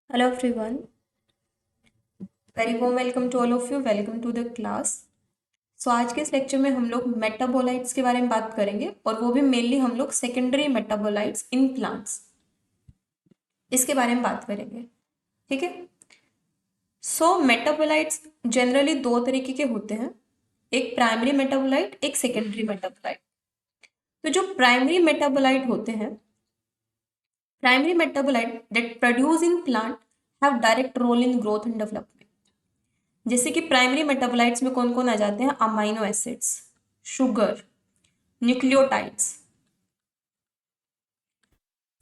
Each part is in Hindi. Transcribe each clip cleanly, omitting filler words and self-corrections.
Hello everyone, very warm welcome to all of you. Welcome to the class. आज के इस लेक्चर में हम लोग मेटाबोलाइट्स के बारे में बात करेंगे और वो भी मेनली हम लोग सेकेंडरी मेटाबोलाइट्स इन प्लांट्स इसके बारे में बात करेंगे। ठीक है। मेटाबोलाइट्स जनरली दो तरीके के होते हैं, एक प्राइमरी मेटाबोलाइट, एक सेकेंडरी मेटाबोलाइट। तो जो प्राइमरी मेटाबोलाइट होते हैं, primary metabolite that produce in plant have direct role in growth and development. जैसे कि प्राइमरी मेटाबोलाइट्स में कौन कौन आ जाते हैं? अमाइनो एसिड्स, शुगर, न्यूक्लियोटाइड्स,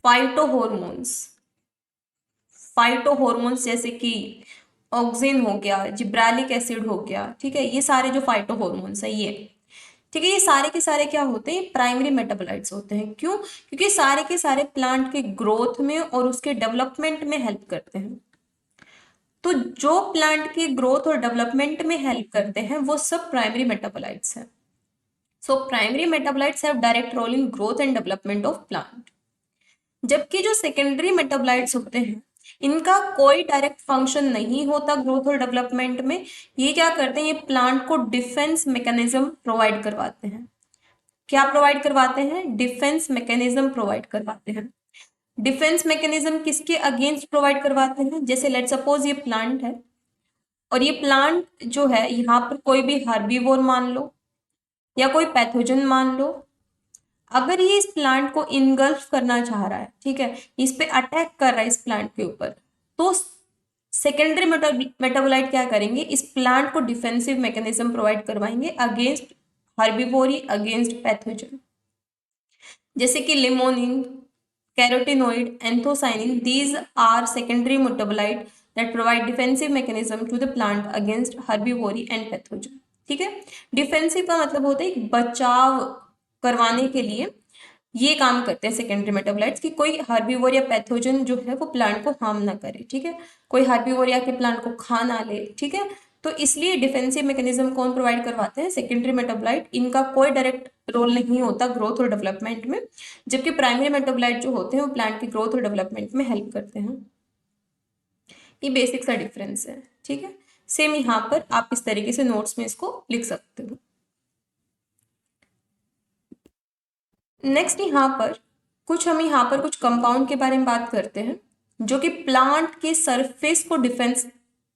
फाइटोहॉर्मोन्स, फाइटोहॉर्मोन्स जैसे कि ऑक्सिन हो गया, जिब्रालिक एसिड हो गया। ठीक है, ये सारे जो फाइटोहॉर्मोन्स है ये, ठीक है, ये सारे के सारे क्या होते हैं? प्राइमरी मेटाबोलाइट्स होते हैं। क्यों? क्योंकि सारे के सारे प्लांट के ग्रोथ में और उसके डेवलपमेंट में हेल्प करते हैं। तो जो प्लांट की ग्रोथ और डेवलपमेंट में हेल्प करते हैं वो सब प्राइमरी मेटाबोलाइट्स हैं। Primary metabolites have direct role in growth and development of plant. जबकि जो सेकेंडरी मेटाबोलाइट्स होते हैं इनका कोई डायरेक्ट फंक्शन नहीं होता ग्रोथ और डेवलपमेंट में। ये क्या करते हैं? ये प्लांट को डिफेंस मैकेनिज्म प्रोवाइड करवाते हैं। क्या प्रोवाइड करवाते हैं? डिफेंस मैकेनिज्म प्रोवाइड करवाते हैं। डिफेंस मैकेनिज्म किसके अगेंस्ट प्रोवाइड करवाते हैं? जैसे लेट सपोज ये प्लांट है और ये प्लांट जो है यहाँ पर कोई भी हर्बीवोर मान लो या कोई पैथोजन मान लो, अगर ये इस प्लांट को इनगल्फ करना चाह रहा है, ठीक है, इस पे अटैक कर रहा है इस प्लांट के ऊपर, तो सेकेंडरी मेटाबोलाइट क्या करेंगे? इस प्लांट को डिफेंसिव मैकेनिज्म प्रोवाइड करवाएंगे अगेंस्ट हर्बीवोरी, अगेंस्ट पैथोजन। जैसे कि limonin, carotenoid, anthocyanin, these are secondary metabolite that provide defensive mechanism to the plant against herbivory and pathogen. ठीक है, डिफेंसिव का मतलब होता है बचाव करवाने के लिए ये काम करते हैं सेकेंडरी मेटाबोलाइट्स कि कोई हर्बीवोर या पैथोजन जो है वो प्लांट को हार्म ना करे। ठीक है, कोई हर्बीवोर या के प्लांट को खा ना ले। ठीक है, तो इसलिए डिफेंसिव मैकेनिज्म कौन प्रोवाइड करवाते हैं? Secondary metabolite. इनका कोई डायरेक्ट रोल नहीं होता ग्रोथ और डेवलपमेंट में, जबकि प्राइमरी मेटाबोलाइट जो होते हैं वो प्लांट की ग्रोथ और डेवलपमेंट में हेल्प करते हैं। ये बेसिक सा डिफरेंस है। ठीक है, सेम यहाँ पर आप इस तरीके से नोट्स में इसको लिख सकते हो। नेक्स्ट हम यहाँ पर कुछ कंपाउंड के बारे में बात करते हैं जो कि प्लांट के सरफेस को डिफेंस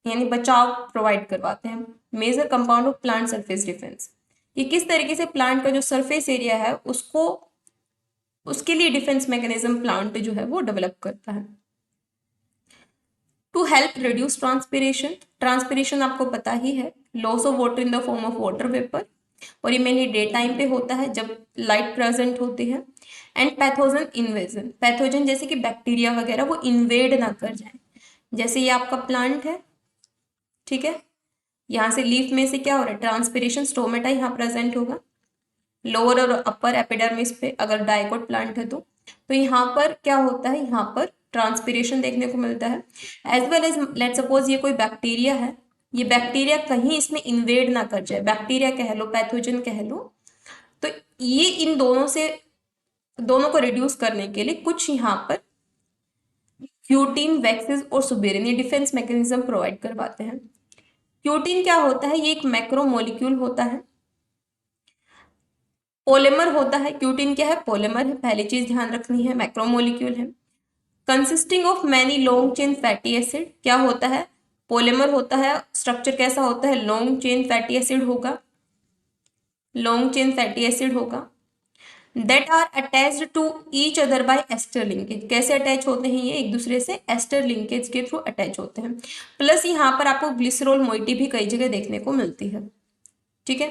यानी बचाव प्रोवाइड करवाते हैं। Major compound of plant surface defence, ये किस तरीके से प्लांट का जो सरफेस एरिया है उसको, उसके लिए डिफेंस मैकेनिज्म प्लांट जो है वो डेवलप करता है। To help reduce transpiration, transpiration आपको पता ही है, loss of water in the form of water vapour, और ये मेनली डे टाइम पे होता है जब लाइट प्रेजेंट होती है। एंड पैथोजन इन्वेजन, पैथोजन जैसे कि बैक्टीरिया वगैरह वो इन्वेड ना कर जाए। जैसे ये आपका प्लांट है, ठीक है, यहाँ से लीफ में से क्या हो रहा है? ट्रांसपिरेशन, स्टोमेटा यहाँ प्रेजेंट होगा, लोअर और अपर एपिडर्मिस पे अगर डाइकोट प्लांट है तो यहाँ पर क्या होता है? यहाँ पर ट्रांसपिरेशन देखने को मिलता है। As well as let suppose ये कोई बैक्टीरिया है, ये बैक्टीरिया कहीं इसमें इन्वेड ना कर जाए, बैक्टीरिया कह लो, पैथोजन कह लो, तो ये इन दोनों को रिड्यूस करने के लिए कुछ यहाँ पर क्यूटीन, वैक्सीज और सुबेरिन ये डिफेंस मैकेनिज्म प्रोवाइड करवाते हैं। क्यूटीन क्या होता है? ये एक मैक्रो मॉलिक्यूल होता है, पॉलीमर होता है। क्यूटीन क्या है? पॉलीमर है, पहली चीज ध्यान रखनी है, मैक्रोमोलिक्यूल है। Consisting of many long chain fatty acid, क्या होता है? पॉलीमर होता है। स्ट्रक्चर कैसा होता है? लॉन्ग चेन फैटी एसिड होगा, लॉन्ग चेन फैटी एसिड होगा। That are attached to each other by ester linkage, कैसे अटैच होते हैं? ये एक दूसरे से एस्टर लिंकेज के थ्रू अटैच होते हैं। प्लस यहाँ पर आपको ग्लिसरॉल मोइटी भी कई जगह देखने को मिलती है। ठीक है,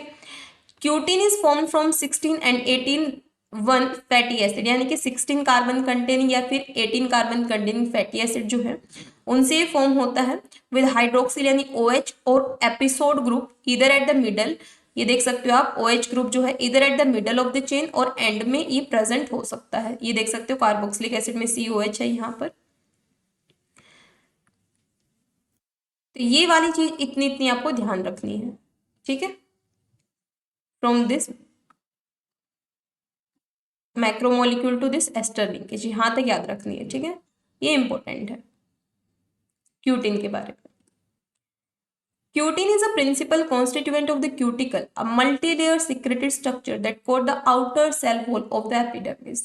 cutin is form from 16 and 18 one fatty acid, यानी कि 16 कार्बन कंटेनिंग या फिर 18 कार्बन कंटेनिंग फैटी एसिड जो है उनसे ये फॉर्म होता है विद हाइड्रोक्सिल यानी OH और एपिसोड ग्रुप इधर एट द मिडल। ये देख सकते हो आप, OH ग्रुप जो है इधर at the middle of the chain और एंड में ये प्रेजेंट हो सकता है। ये देख सकते हो कार्बोक्सिलिक एसिड में COH है यहाँ पर। तो ये वाली चीज इतनी इतनी आपको ध्यान रखनी है। ठीक है, from this macromolecule to this ester linkage, यहां तक याद रखनी है। ठीक है, ये इंपॉर्टेंट है। क्यूटिन के बारे में। Cutin is a principal constituent of the cuticle, a multi-layer secreted structure that coat the outer cell wall of the epidermis.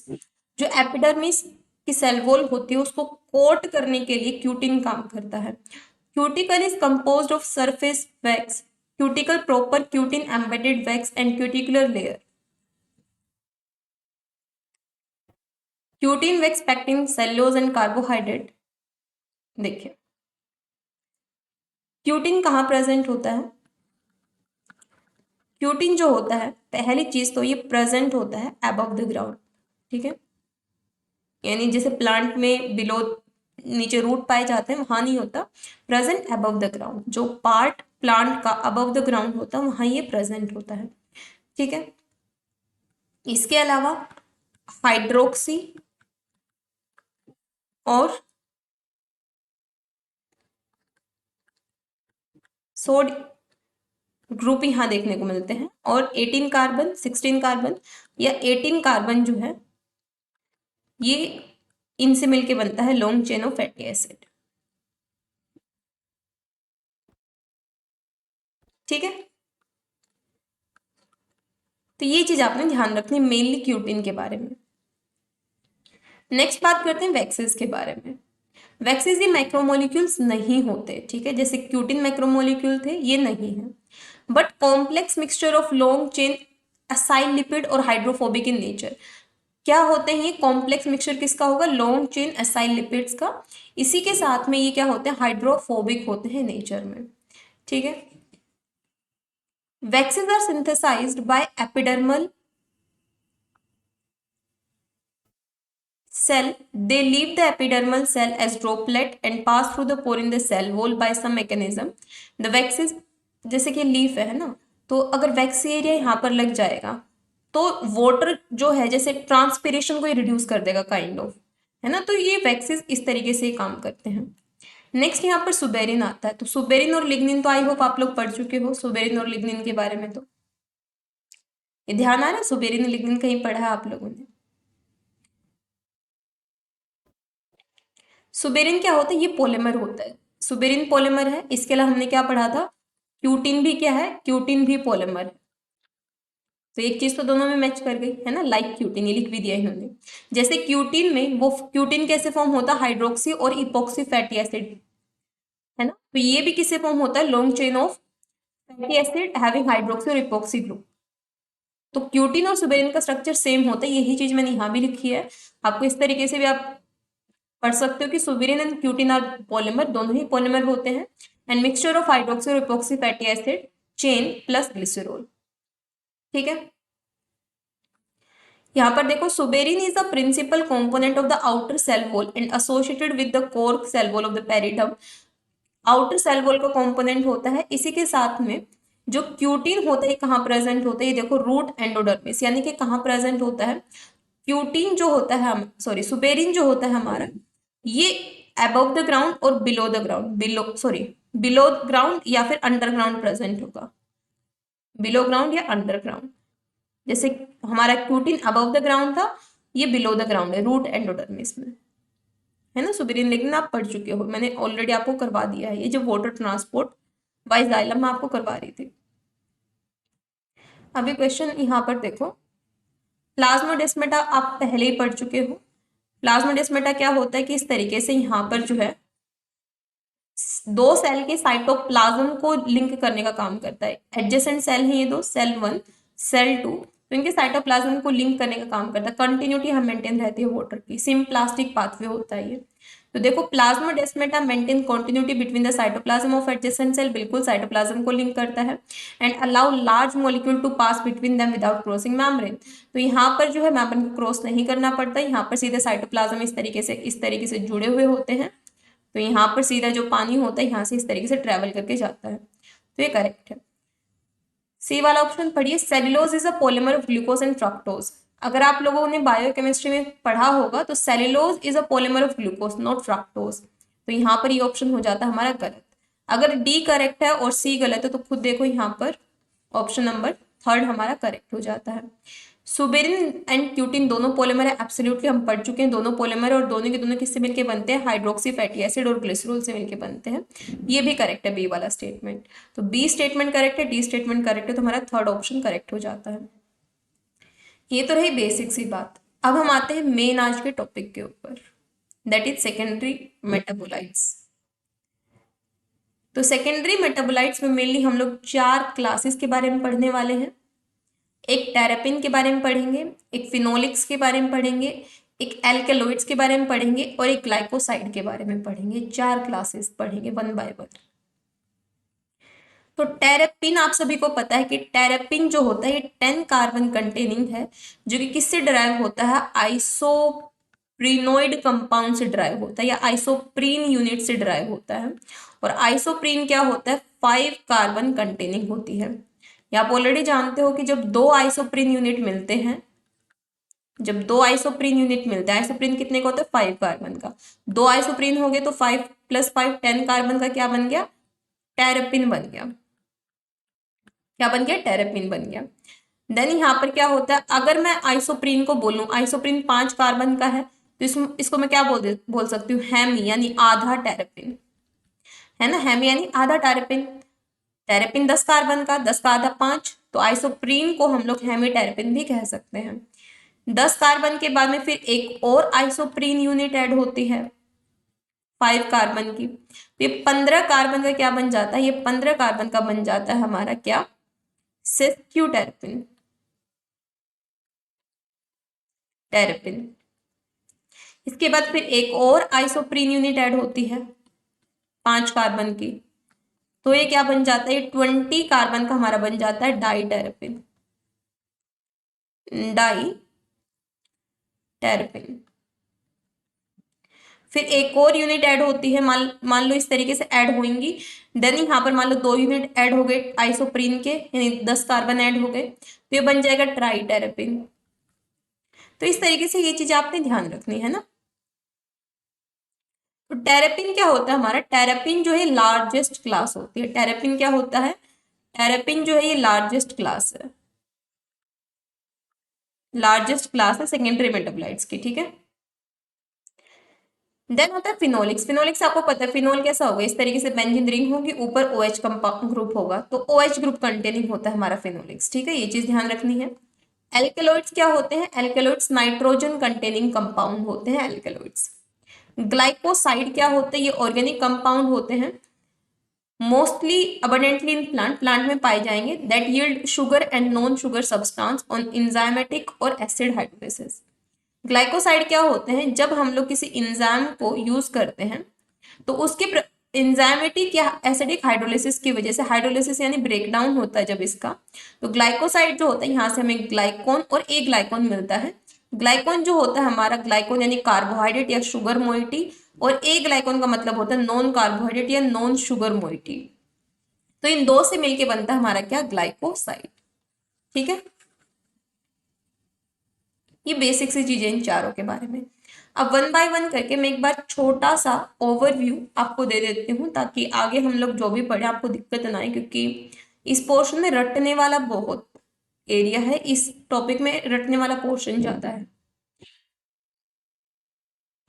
जो एपिडर्मिस की सेल वॉल होती है उसको कोट करने के लिए क्यूटिन काम करता है। Cuticle is composed of surface wax, cuticle proper, cutin embedded wax and cuticular layer. Cutin wax pectin cellulose and carbohydrate. देखिए क्यूटिन कहाँ प्रेजेंट होता है? क्यूटिन जो होता है पहली चीज तो ये प्रेजेंट होता है अबव द ग्राउंड, ठीक है, यानी जैसे प्लांट में बिलो नीचे रूट पाए जाते हैं वहां नहीं होता, प्रेजेंट अबव द ग्राउंड। जो पार्ट प्लांट का अबव द ग्राउंड होता है वहां ये प्रेजेंट होता है, ठीक है। इसके अलावा हाइड्रोक्सी और सोड ग्रुप यहाँ देखने को मिलते हैं, और 18 कार्बन 16 कार्बन या 18 कार्बन जो है ये इनसे मिलके बनता है long chain of fatty acid, ठीक है। तो ये चीज आपने ध्यान रखनी मेनली क्यूटिन के बारे में। नेक्स्ट बात करते हैं वैक्सेस के बारे में। वैक्सेस ये मैक्रोमोलिक्यूल्स नहीं होते, ठीक है, जैसे क्यूटिन मैक्रोमोलिक्यूल थे ये नहीं है, but complex mixture of long chain acyl lipid और हाइड्रोफोबिक इन नेचर। क्या होते हैं ये कॉम्प्लेक्स मिक्सचर किसका होगा? लॉन्ग चेन असाइल लिपिड्स का। इसी के साथ में ये क्या होते हैं? हाइड्रोफोबिक होते हैं नेचर में, ठीक है। Waxes are synthesized by epidermal cell. They leave the epidermal cell as droplet and pass through the pore in the cell wall by some mechanism. The wax is जैसे कि लीफ है ना, तो अगर वैक्स एरिया यहाँ पर लग जाएगा तो वाटर जो है जैसे ट्रांसपिरेशन को ये रिड्यूस कर देगा काइंड ऑफ, है ना। तो ये वैक्सेस इस तरीके से काम करते हैं। नेक्स्ट यहाँ पर सुबेरिन आता है। तो सुबेरिन और लिग्निन तो आई होप आप लोग पढ़ चुके हो सुबेरिन और लिग्निन के बारे में, तो ये ध्यान आ रहा है सुबेरिन और लिग्निन कहीं पढ़ा है आप लोगों ने? सुबेरिन क्या होता है? ये पॉलीमर होता है, सुबेरिन पॉलीमर है। इसके अलावा हमने क्या पढ़ा था? क्यूटिन भी क्या है? क्यूटिन भी पॉलीमर है। तो एक चीज तो दोनों में मैच कर गई है ना, लाइक क्यूटिन, ये लिख भी दिया इन्होंने। जैसे क्यूटिन में वो क्यूटिन कैसे फॉर्म होता है? हाइड्रोक्सी और इपोक्सी फैटी एसिड, है ना। तो ये भी किससे फॉर्म होता है? Long chain of fatty acid having hydroxy और इपोक्सी ग्रुप। तो क्यूटिन और सुबेरिन का स्ट्रक्चर सेम होता है, यही चीज मैंने यहाँ भी लिखी है। आपको इस तरीके से भी आप पढ़ सकते हो कि suberin and cutin are polymer, दोनों ही पॉलीमर होते हैं, एंड मिक्सचर ऑफ हाइड्रोक्सी और epoxy fatty acid chain plus glycerol, ठीक है। यहाँ पर देखो suberin is the principal component of the outer cell wall and associated with the core cell wall of the periderm. Outer cell wall का कंपोनेंट होता है। इसी के साथ में जो क्यूटिन होता है कहाँ प्रेजेंट होता है? ये देखो रूट एंडोडर्मिस, यानी कि कहाँ प्रेजेंट होता है? क्यूटिन जो होता है सॉरी सुबेरिन जो होता है हमारा, ये अबव द ग्राउंड और below the ground, below ground या फिर अंडरग्राउंड प्रेजेंट होगा, बिलो ग्राउंड या अंडरग्राउंड। जैसे हमारा क्यूटिन अबव द ग्राउंड था, ये बिलो द ग्राउंड है रूट एंडोडर्मिस में, है ना। सुबेरिन लेकिन आप पढ़ चुके हो, मैंने ऑलरेडी आपको करवा दिया है, ये जो वाटर ट्रांसपोर्ट बाय जाइलम मैं आपको करवा रही थी। अभी क्वेश्चन यहाँ पर देखो, प्लाज्मोडेस्माटा आप पहले ही पढ़ चुके हो। प्लाज्मोडेस्माटा क्या होता है कि इस तरीके से यहाँ पर जो है दो सेल के साइटोप्लाज्म को लिंक करने का काम करता है। एडजेसेंट सेल है ये दो, सेल 1 सेल 2, तो इनके साइटोप्लाज्म को लिंक करने का काम करता है। कंटिन्यूटी हम मेंटेन रहती है वाटर की, सिम्प्लास्टिक पाथवे होता है ये। तो देखो plasmodesmata maintain continuity between the cytoplasm of adjacent cell, बिल्कुल साइटोप्लाज्म को लिंक करता है, and allow large molecule to pass between them without crossing membrane. तो यहाँ पर जो है मेम्ब्रेन को क्रॉस नहीं करना पड़ता, यहाँ पर सीधे साइटोप्लाज्म इस तरीके से जुड़े हुए होते हैं। तो यहाँ पर सीधा जो पानी होता है यहाँ से इस तरीके से ट्रेवल करके जाता है, तो ये करेक्ट है। सी वाला ऑप्शन पढ़िए, cellulose is a polymer of glucose and fructose. अगर आप लोगों ने बायोकेमिस्ट्री में पढ़ा होगा तो cellulose is a polymer of glucose not fructose, तो यहाँ पर ये ऑप्शन हो जाता है हमारा गलत। अगर डी करेक्ट है और सी गलत है तो खुद देखो यहाँ पर ऑप्शन नंबर 3 हमारा करेक्ट हो जाता है। सुबेरिन एंड क्यूटिन दोनों पॉलीमर है, एब्सोल्युटली हम पढ़ चुके हैं, दोनों पॉलीमर और दोनों के दोनों किससे मिलके बनते हैं, हाइड्रोक्सी फैटी एसिड और ग्लिसरॉल से मिलके बनते हैं। ये भी करेक्ट है बी वाला स्टेटमेंट। तो बी स्टेटमेंट करेक्ट है, डी स्टेटमेंट करेक्ट है, तो हमारा थर्ड ऑप्शन करेक्ट हो जाता है। ये तो रही बेसिक सी बात। अब हम आते हैं मेन आज के टॉपिक के ऊपर, दैट इज सेकेंडरी मेटाबोलाइट्स। तो सेकेंडरी मेटाबोलाइट्स में मेनली हम लोग चार क्लासेस के बारे में पढ़ने वाले हैं। एक टेरापिन के बारे में पढ़ेंगे, एक फिनोलिक्स के बारे में पढ़ेंगे, एक एल्केलॉइड्स के बारे में पढ़ेंगे और एक ग्लाइकोसाइड के बारे में पढ़ेंगे। चार क्लासेस पढ़ेंगे वन बाय वन। तो टेरापिन आप सभी को पता है कि टेरापिन जो होता है ये 10 कार्बन कंटेनिंग है, जो कि किससे ड्राइव होता है, आइसोप्रीनोइड कंपाउंड से ड्राइव होता है या आइसोप्रीन यूनिट से ड्राइव होता है। और आइसोप्रीन क्या होता है, 5 कार्बन कंटेनिंग होती है। या आप ऑलरेडी जानते हो कि जब दो आइसोप्रीन यूनिट मिलते हैं, जब दो आइसोप्रीन यूनिट मिलते हैं, आइसोप्रीन कितने का होता है, 5 कार्बन का। दो आइसोप्रीन हो गए तो 5 + 5 10 कार्बन का क्या बन गया, टेरापिन बन गया। क्या बन गया, टेरापिन बन गया। देन यहाँ पर क्या होता है, अगर मैं आइसोप्रीन को बोलूं, आइसोप्रीन 5 कार्बन का है, तो इसको मैं क्या बोल सकती हूँ, हेमी यानी आधा टेरापिन, है ना, हेमी यानी आधा टेरापिन। टेरापिन 10 कार्बन का, 10 का आधा 5, तो आइसोप्रीन को हम लोग हेमी टेरापिन भी कह सकते हैं। 10 कार्बन के बाद में फिर एक और आइसोप्रीन यूनिट ऐड होती है 5 कार्बन की, तो ये 15 कार्बन का क्या बन जाता है, ये 15 कार्बन का बन जाता है हमारा क्या, सेस्क्यूटेरपिन, टेरपिन। इसके बाद फिर एक और आइसोप्रीन यूनिट ऐड होती है 5 कार्बन की, तो ये क्या बन जाता है, 20 कार्बन का हमारा बन जाता है डाई टेरपिन, डाई टेरपिन। फिर एक और यूनिट ऐड होती है, मान मान लो इस तरीके से ऐड होंगी। देन यहाँ पर मान लो 2 यूनिट ऐड हो गए आइसोप्रीन के, यानी 10 कार्बन ऐड हो गए, तो ये बन जाएगा ट्राई टेरपिन। तो इस तरीके से ये चीज आपने ध्यान रखनी है ना। तो टेरेपिन क्या होता है हमारा, टेरेपिन जो है लार्जेस्ट क्लास होती है। टेरेपिन क्या होता है, टेरेपिन जो है ये लार्जेस्ट क्लास है, लार्जेस्ट क्लास है सेकेंडरी मेटाबोलाइट्स की, ठीक है। देन होता है फिनोलिक्स। फिनोलिक्स आपको पता है फिनोल कैसा होगा, इस तरीके से बेंजीन रिंग होगी, ऊपर OH कंपाउंड ग्रुप होगा, तो OH ग्रुप कंटेनिंग होता है हमारा फिनोलिक्स, ठीक है, ये चीज ध्यान रखनी है। एल्केलॉइड्स क्या होते हैं, एल्केलॉइड्स नाइट्रोजन कंटेनिंग कंपाउंड होते हैं एल्केलॉइड्स। ग्लाइकोसाइड क्या होते हैं, ये ऑर्गेनिक कंपाउंड होते हैं, मोस्टली अबंडेंटली इन प्लांट में पाए जाएंगे, that yield sugar and non sugar substance on enzymatic और एसिड हाइड्रोलिसिस। ग्लाइकोसाइड क्या होते हैं, जब हम लोग किसी इंजाइम को यूज करते हैं तो उसके इंजाइमेटिक या एसिडिक हाइड्रोलिसिस की वजह से, हाइड्रोलिसिस यानी ब्रेकडाउन होता है जब इसका, तो ग्लाइकोसाइड जो होता है यहाँ से हमें ग्लाइकोन और ए ग्लाइकोन मिलता है। ग्लाइकोन जो होता है हमारा, ग्लाइकोन यानी कार्बोहाइड्रेट या शुगर मोइटी, और ए ग्लाइकोन का मतलब होता है नॉन कार्बोहाइड्रेट या नॉन शुगर मोइटी। तो इन दो से मिलके बनता है हमारा क्या, ग्लाइकोसाइड, ठीक है। ये बेसिक सी चीजें इन चारों के बारे में। अब वन बाय वन करके मैं एक बार छोटा सा ओवरव्यू आपको दे देती हूँ, ताकि आगे हम लोग जो भी पढ़े आपको दिक्कत ना आए, क्योंकि इस पोर्शन में रटने वाला बहुत एरिया है, इस टॉपिक में रटने वाला पोर्शन ज्यादा है,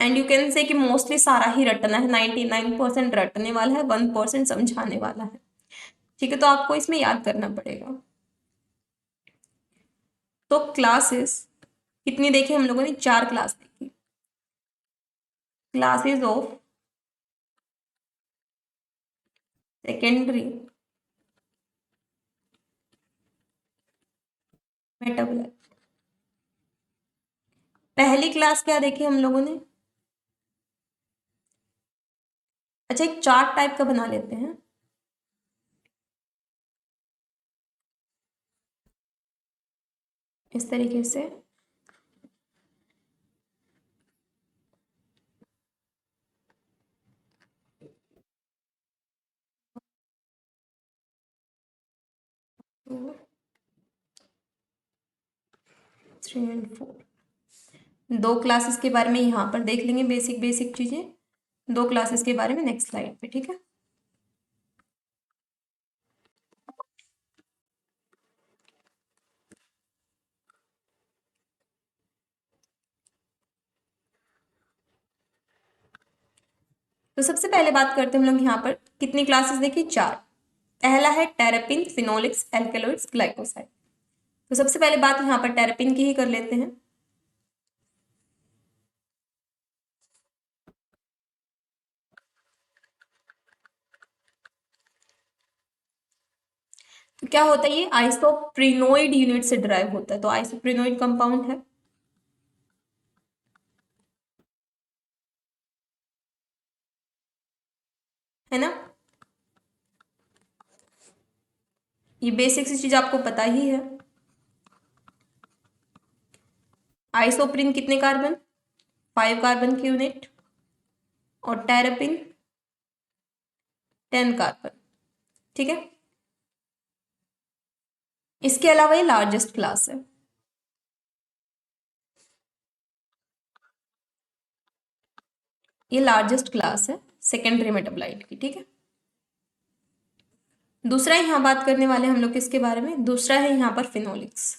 एंड यू कैन से कि मोस्टली सारा ही रटना है, 99% रटने वाला है, 1% समझाने वाला है, ठीक है। तो आपको इसमें याद करना पड़ेगा। तो क्लासेस कितनी देखी हम लोगों ने, 4 क्लास देखी, क्लासेस ऑफ सेकेंडरी मेटाबोलाइट। पहली क्लास क्या देखी हम लोगों ने, अच्छा एक चार्ट टाइप का बना लेते हैं, इस तरीके से। तो 3 और 4 दो क्लासेस के बारे में यहाँ पर देख लेंगे, बेसिक बेसिक चीजें, दो क्लासेस के बारे में नेक्स्ट स्लाइड पे, ठीक है। तो सबसे पहले बात करते हैं हम लोग यहाँ पर, कितनी क्लासेस देखी, 4। पहला है टेरेपिन, फिनोलिक्स, एल्केलॉइड्स, ग्लाइकोसाइड। तो सबसे पहले बात यहाँ पर टेरेपिन की ही कर लेते हैं। तो क्या होता है, ये आइसोप्रिनोइड यूनिट से ड्राइव होता है, तो आइसोप्रिनोइड कंपाउंड है ना। ये बेसिक सी चीज आपको पता ही है। आइसोप्रिन कितने कार्बन, 5 कार्बन की यूनिट, और टेरेपिन 10 कार्बन, ठीक है। इसके अलावा ये लार्जेस्ट क्लास है। ये लार्जेस्ट क्लास है सेकेंडरी मेटाबोलाइट की, ठीक है। दूसरा यहाँ बात करने वाले हम लोग किसके बारे में, दूसरा है यहाँ पर फिनोलिक्स।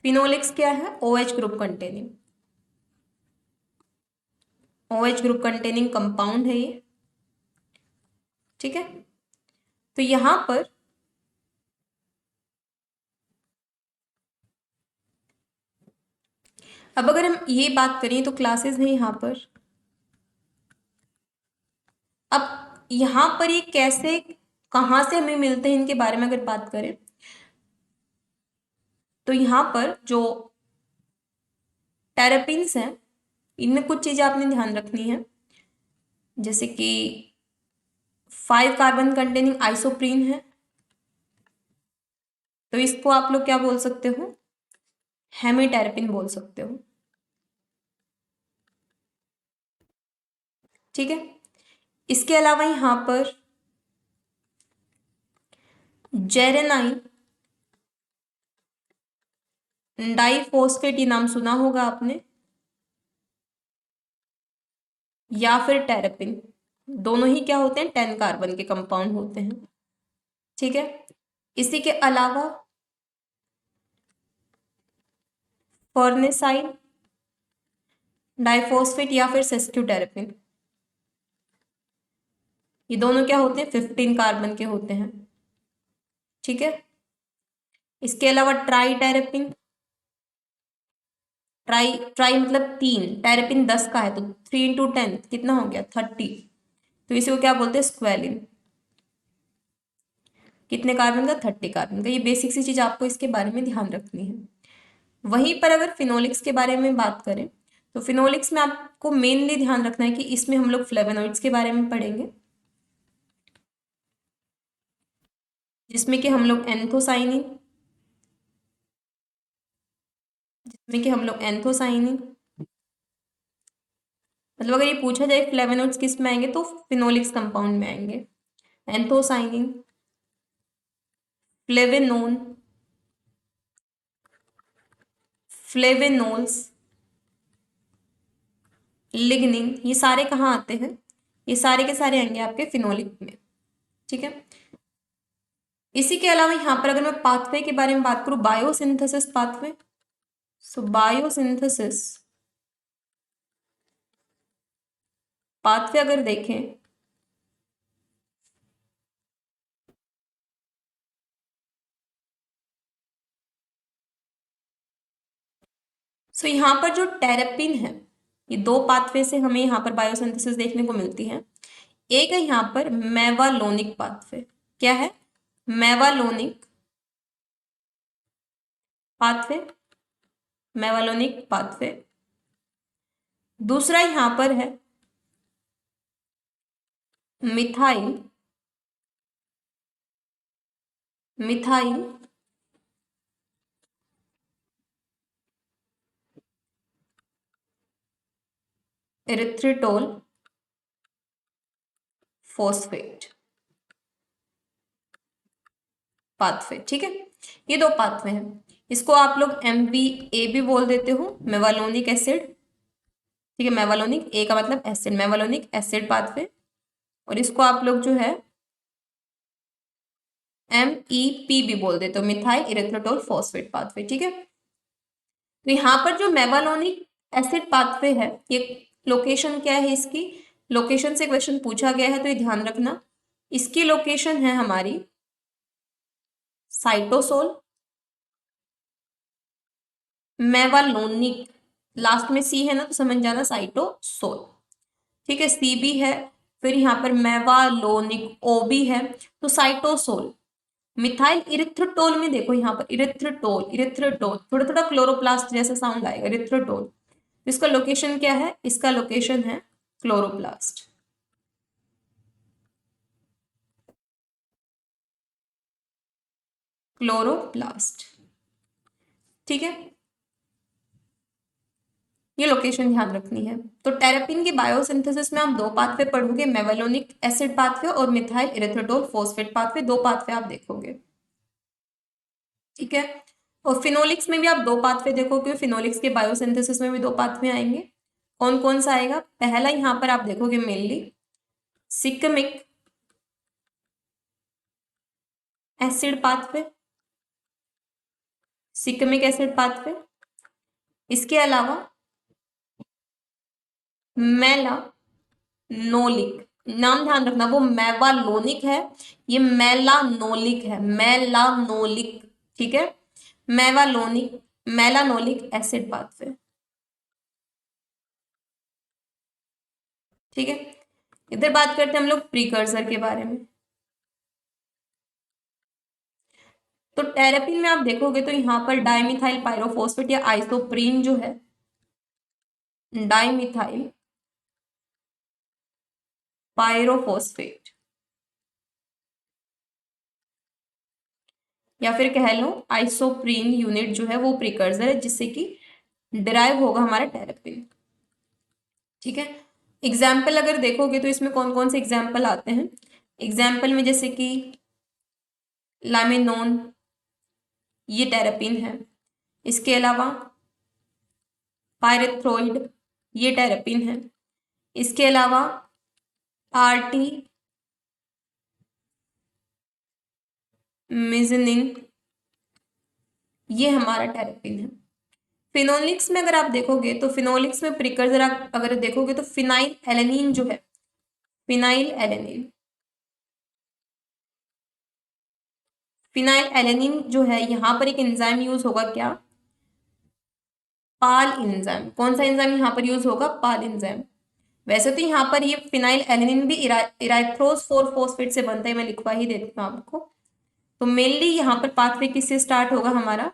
फिनोलिक्स क्या है, OH group containing, OH group containing compound है ये, ठीक है। तो यहां पर अब अगर हम ये बात करें तो क्लासेस हैं यहां पर। अब यहां पर ये कैसे, कहां से हमें मिलते हैं, इनके बारे में अगर बात करें तो यहां पर जो टेरेपिन्स हैं इनमें कुछ चीजें आपने ध्यान रखनी है, जैसे कि 5 कार्बन कंटेनिंग आइसोप्रीन है, तो इसको आप लोग क्या बोल सकते हो, हेमिटेरेपिन बोल सकते हो, ठीक है। इसके अलावा यहां पर जेरेनाइन डाइफॉस्फेट, ये नाम सुना होगा आपने, या फिर टेरेपिन, दोनों ही क्या होते हैं, 10 कार्बन के कंपाउंड होते हैं, ठीक है। इसी के अलावा फॉर्नेसाइन डाइफॉस्फेट या फिर सेस्क्यूटेरेपिन, ये दोनों क्या होते हैं, 15 कार्बन के होते हैं, ठीक है। इसके अलावा ट्राई टेरेपिन, ट्राई ट्राई मतलब 3, टेरेपिन 10 का है तो 3 इंटू 10 कितना हो गया, 30, तो इसी को क्या बोलते हैं, स्क्वेलिन, कितने कार्बन का, 30 कार्बन का। ये बेसिक सी चीज आपको इसके बारे में ध्यान रखनी है। वहीं पर अगर फिनोलिक्स के बारे में बात करें तो फिनोलिक्स में आपको मेनली ध्यान रखना है कि इसमें हम लोग फ्लेवोनॉइड्स के बारे में पढ़ेंगे, जिसमें कि हम लोग एंथोसाइनिन, मतलब अगर ये पूछा जाए फ्लेवोनॉइड्स किस में आएंगे तो फिनोलिक्स कंपाउंड में आएंगे, एंथोसाइनिन, फ्लेवेनोन, फ्लेवेनोल्स, लिग्निन, ये सारे कहाँ आते हैं, ये सारे के सारे आएंगे आपके फिनोलिक में, ठीक है। इसी के अलावा यहाँ पर अगर मैं पाथवे के बारे में बात करूँ, बायोसिंथेसिस पाथवे, सो बायोसिंथेसिस पाथवे अगर देखें सो यहाँ पर जो टेरेपिन है, ये 2 पाथवे से हमें यहाँ पर बायोसिंथेसिस देखने को मिलती है। एक है यहाँ पर मेवालोनिक पाथवे, क्या है, मेवालोनिक पाथवे, मेवालोनिक पाथवे। दूसरा यहाँ पर है methyl methyl erythritol phosphate pathway, ठीक है। ये 2 पाथवे हैं, इसको आप लोग MVA भी बोल देते हो, मेवालोनिक एसिड, ठीक है। मेवालोनिक, ए का मतलब एसिड, मेवालोनिक एसिड पाथवे, और इसको आप लोग जो है MEP भी बोल देते हो, मिथाइल इरेथ्रिटोल फॉस्फेट पाथवे, ठीक है। तो यहाँ पर जो मेवालोनिक एसिड पाथवे है, ये लोकेशन क्या है इसकी, लोकेशन से क्वेश्चन पूछा गया है तो ये ध्यान रखना। इसकी लोकेशन है हमारी साइटोसोल, मेवालोनिक, लास्ट में सी है ना तो समझ जाना साइटोसोल, ठीक है, सी भी है, फिर यहाँ पर मेवालोनिक ओ भी है, तो साइटोसोल। मिथाइल इरिथ्रोटोल में देखो यहाँ पर इरिथ्रोटोल, इरिथ्रोटोल थोड़ा थोड़ा क्लोरोप्लास्ट जैसा साउंड आएगा, इरिथ्रोटोल। इसका लोकेशन क्या है, इसका लोकेशन है क्लोरोप्लास्ट, क्लोरोप्लास्ट, ठीक है, ये लोकेशन ध्यान रखनी है। तो टेरापिन की बायोसिंथेसिस में आप दो पाथवे पढ़ोगे, मेवालोनिक एसिड पाथवे और मिथाइल इरिथ्रोटोल फॉस्फेट पाथवे, दो पाथवे आप देखोगे, ठीक है। और फिनोलिक्स में भी आप दो पाथवे देखोगे, फिनोलिक्स के बायोसिंथेसिस में भी दो पाथवे आएंगे। कौन कौन सा आएगा, पहला यहाँ पर आप देखोगे mainly shikimic acid pathway, shikimic acid pathway. इसके अलावा मेलानोलिक, नाम ध्यान रखना, वो मेवालोनिक है, ये मेलानोलिक है, मेलानोलिक, ठीक है, मेवालोनिक, मेलानोलिक एसिड पाथवे, ठीक है। इधर बात करते हैं हम लोग प्रीकर्सर के बारे में। तो टेरेपिन में आप देखोगे तो यहाँ पर डाइमिथाइल पायरोफॉस्फेट या आइसोप्रीन जो है, डाइमिथाइल पायरोफॉस्फेट, या फिर कह लो आइसोप्रीन यूनिट जो है वो प्रीकर्सर है जिससे कि डिराइव होगा हमारा टेरेपिन, ठीक है। एग्जाम्पल अगर देखोगे तो इसमें कौन कौन से एग्जाम्पल आते हैं, एग्जाम्पल में जैसे कि लामिनोन, ये टेरेपिन है। इसके अलावा पायरेथ्रोइड, ये टेरेपिन है। इसके अलावा आरटी मिजनिन, ये हमारा टेरेपिन है। फिनोलिक्स में अगर आप देखोगे तो फिनोलिक्स में प्रिकर्सर आप अगर देखोगे तो फिनाइल एलेनिन जो है, फिनाइल एलेनिन, फिनाइल एलेनिन जो है यहाँ पर एक एंजाइम यूज होगा क्या, पाल एंजाइम। कौन सा एंजाइम यहाँ पर यूज होगा, पाल एंजाइम। वैसे तो यहाँ पर ये फिनाइल एलेनिन भी इराइथ्रोज 4 फॉस्फेट से बनता है, मैं लिखवा ही देती हूँ आपको। तो मेनली यहाँ पर पाथवे किससे स्टार्ट होगा, हमारा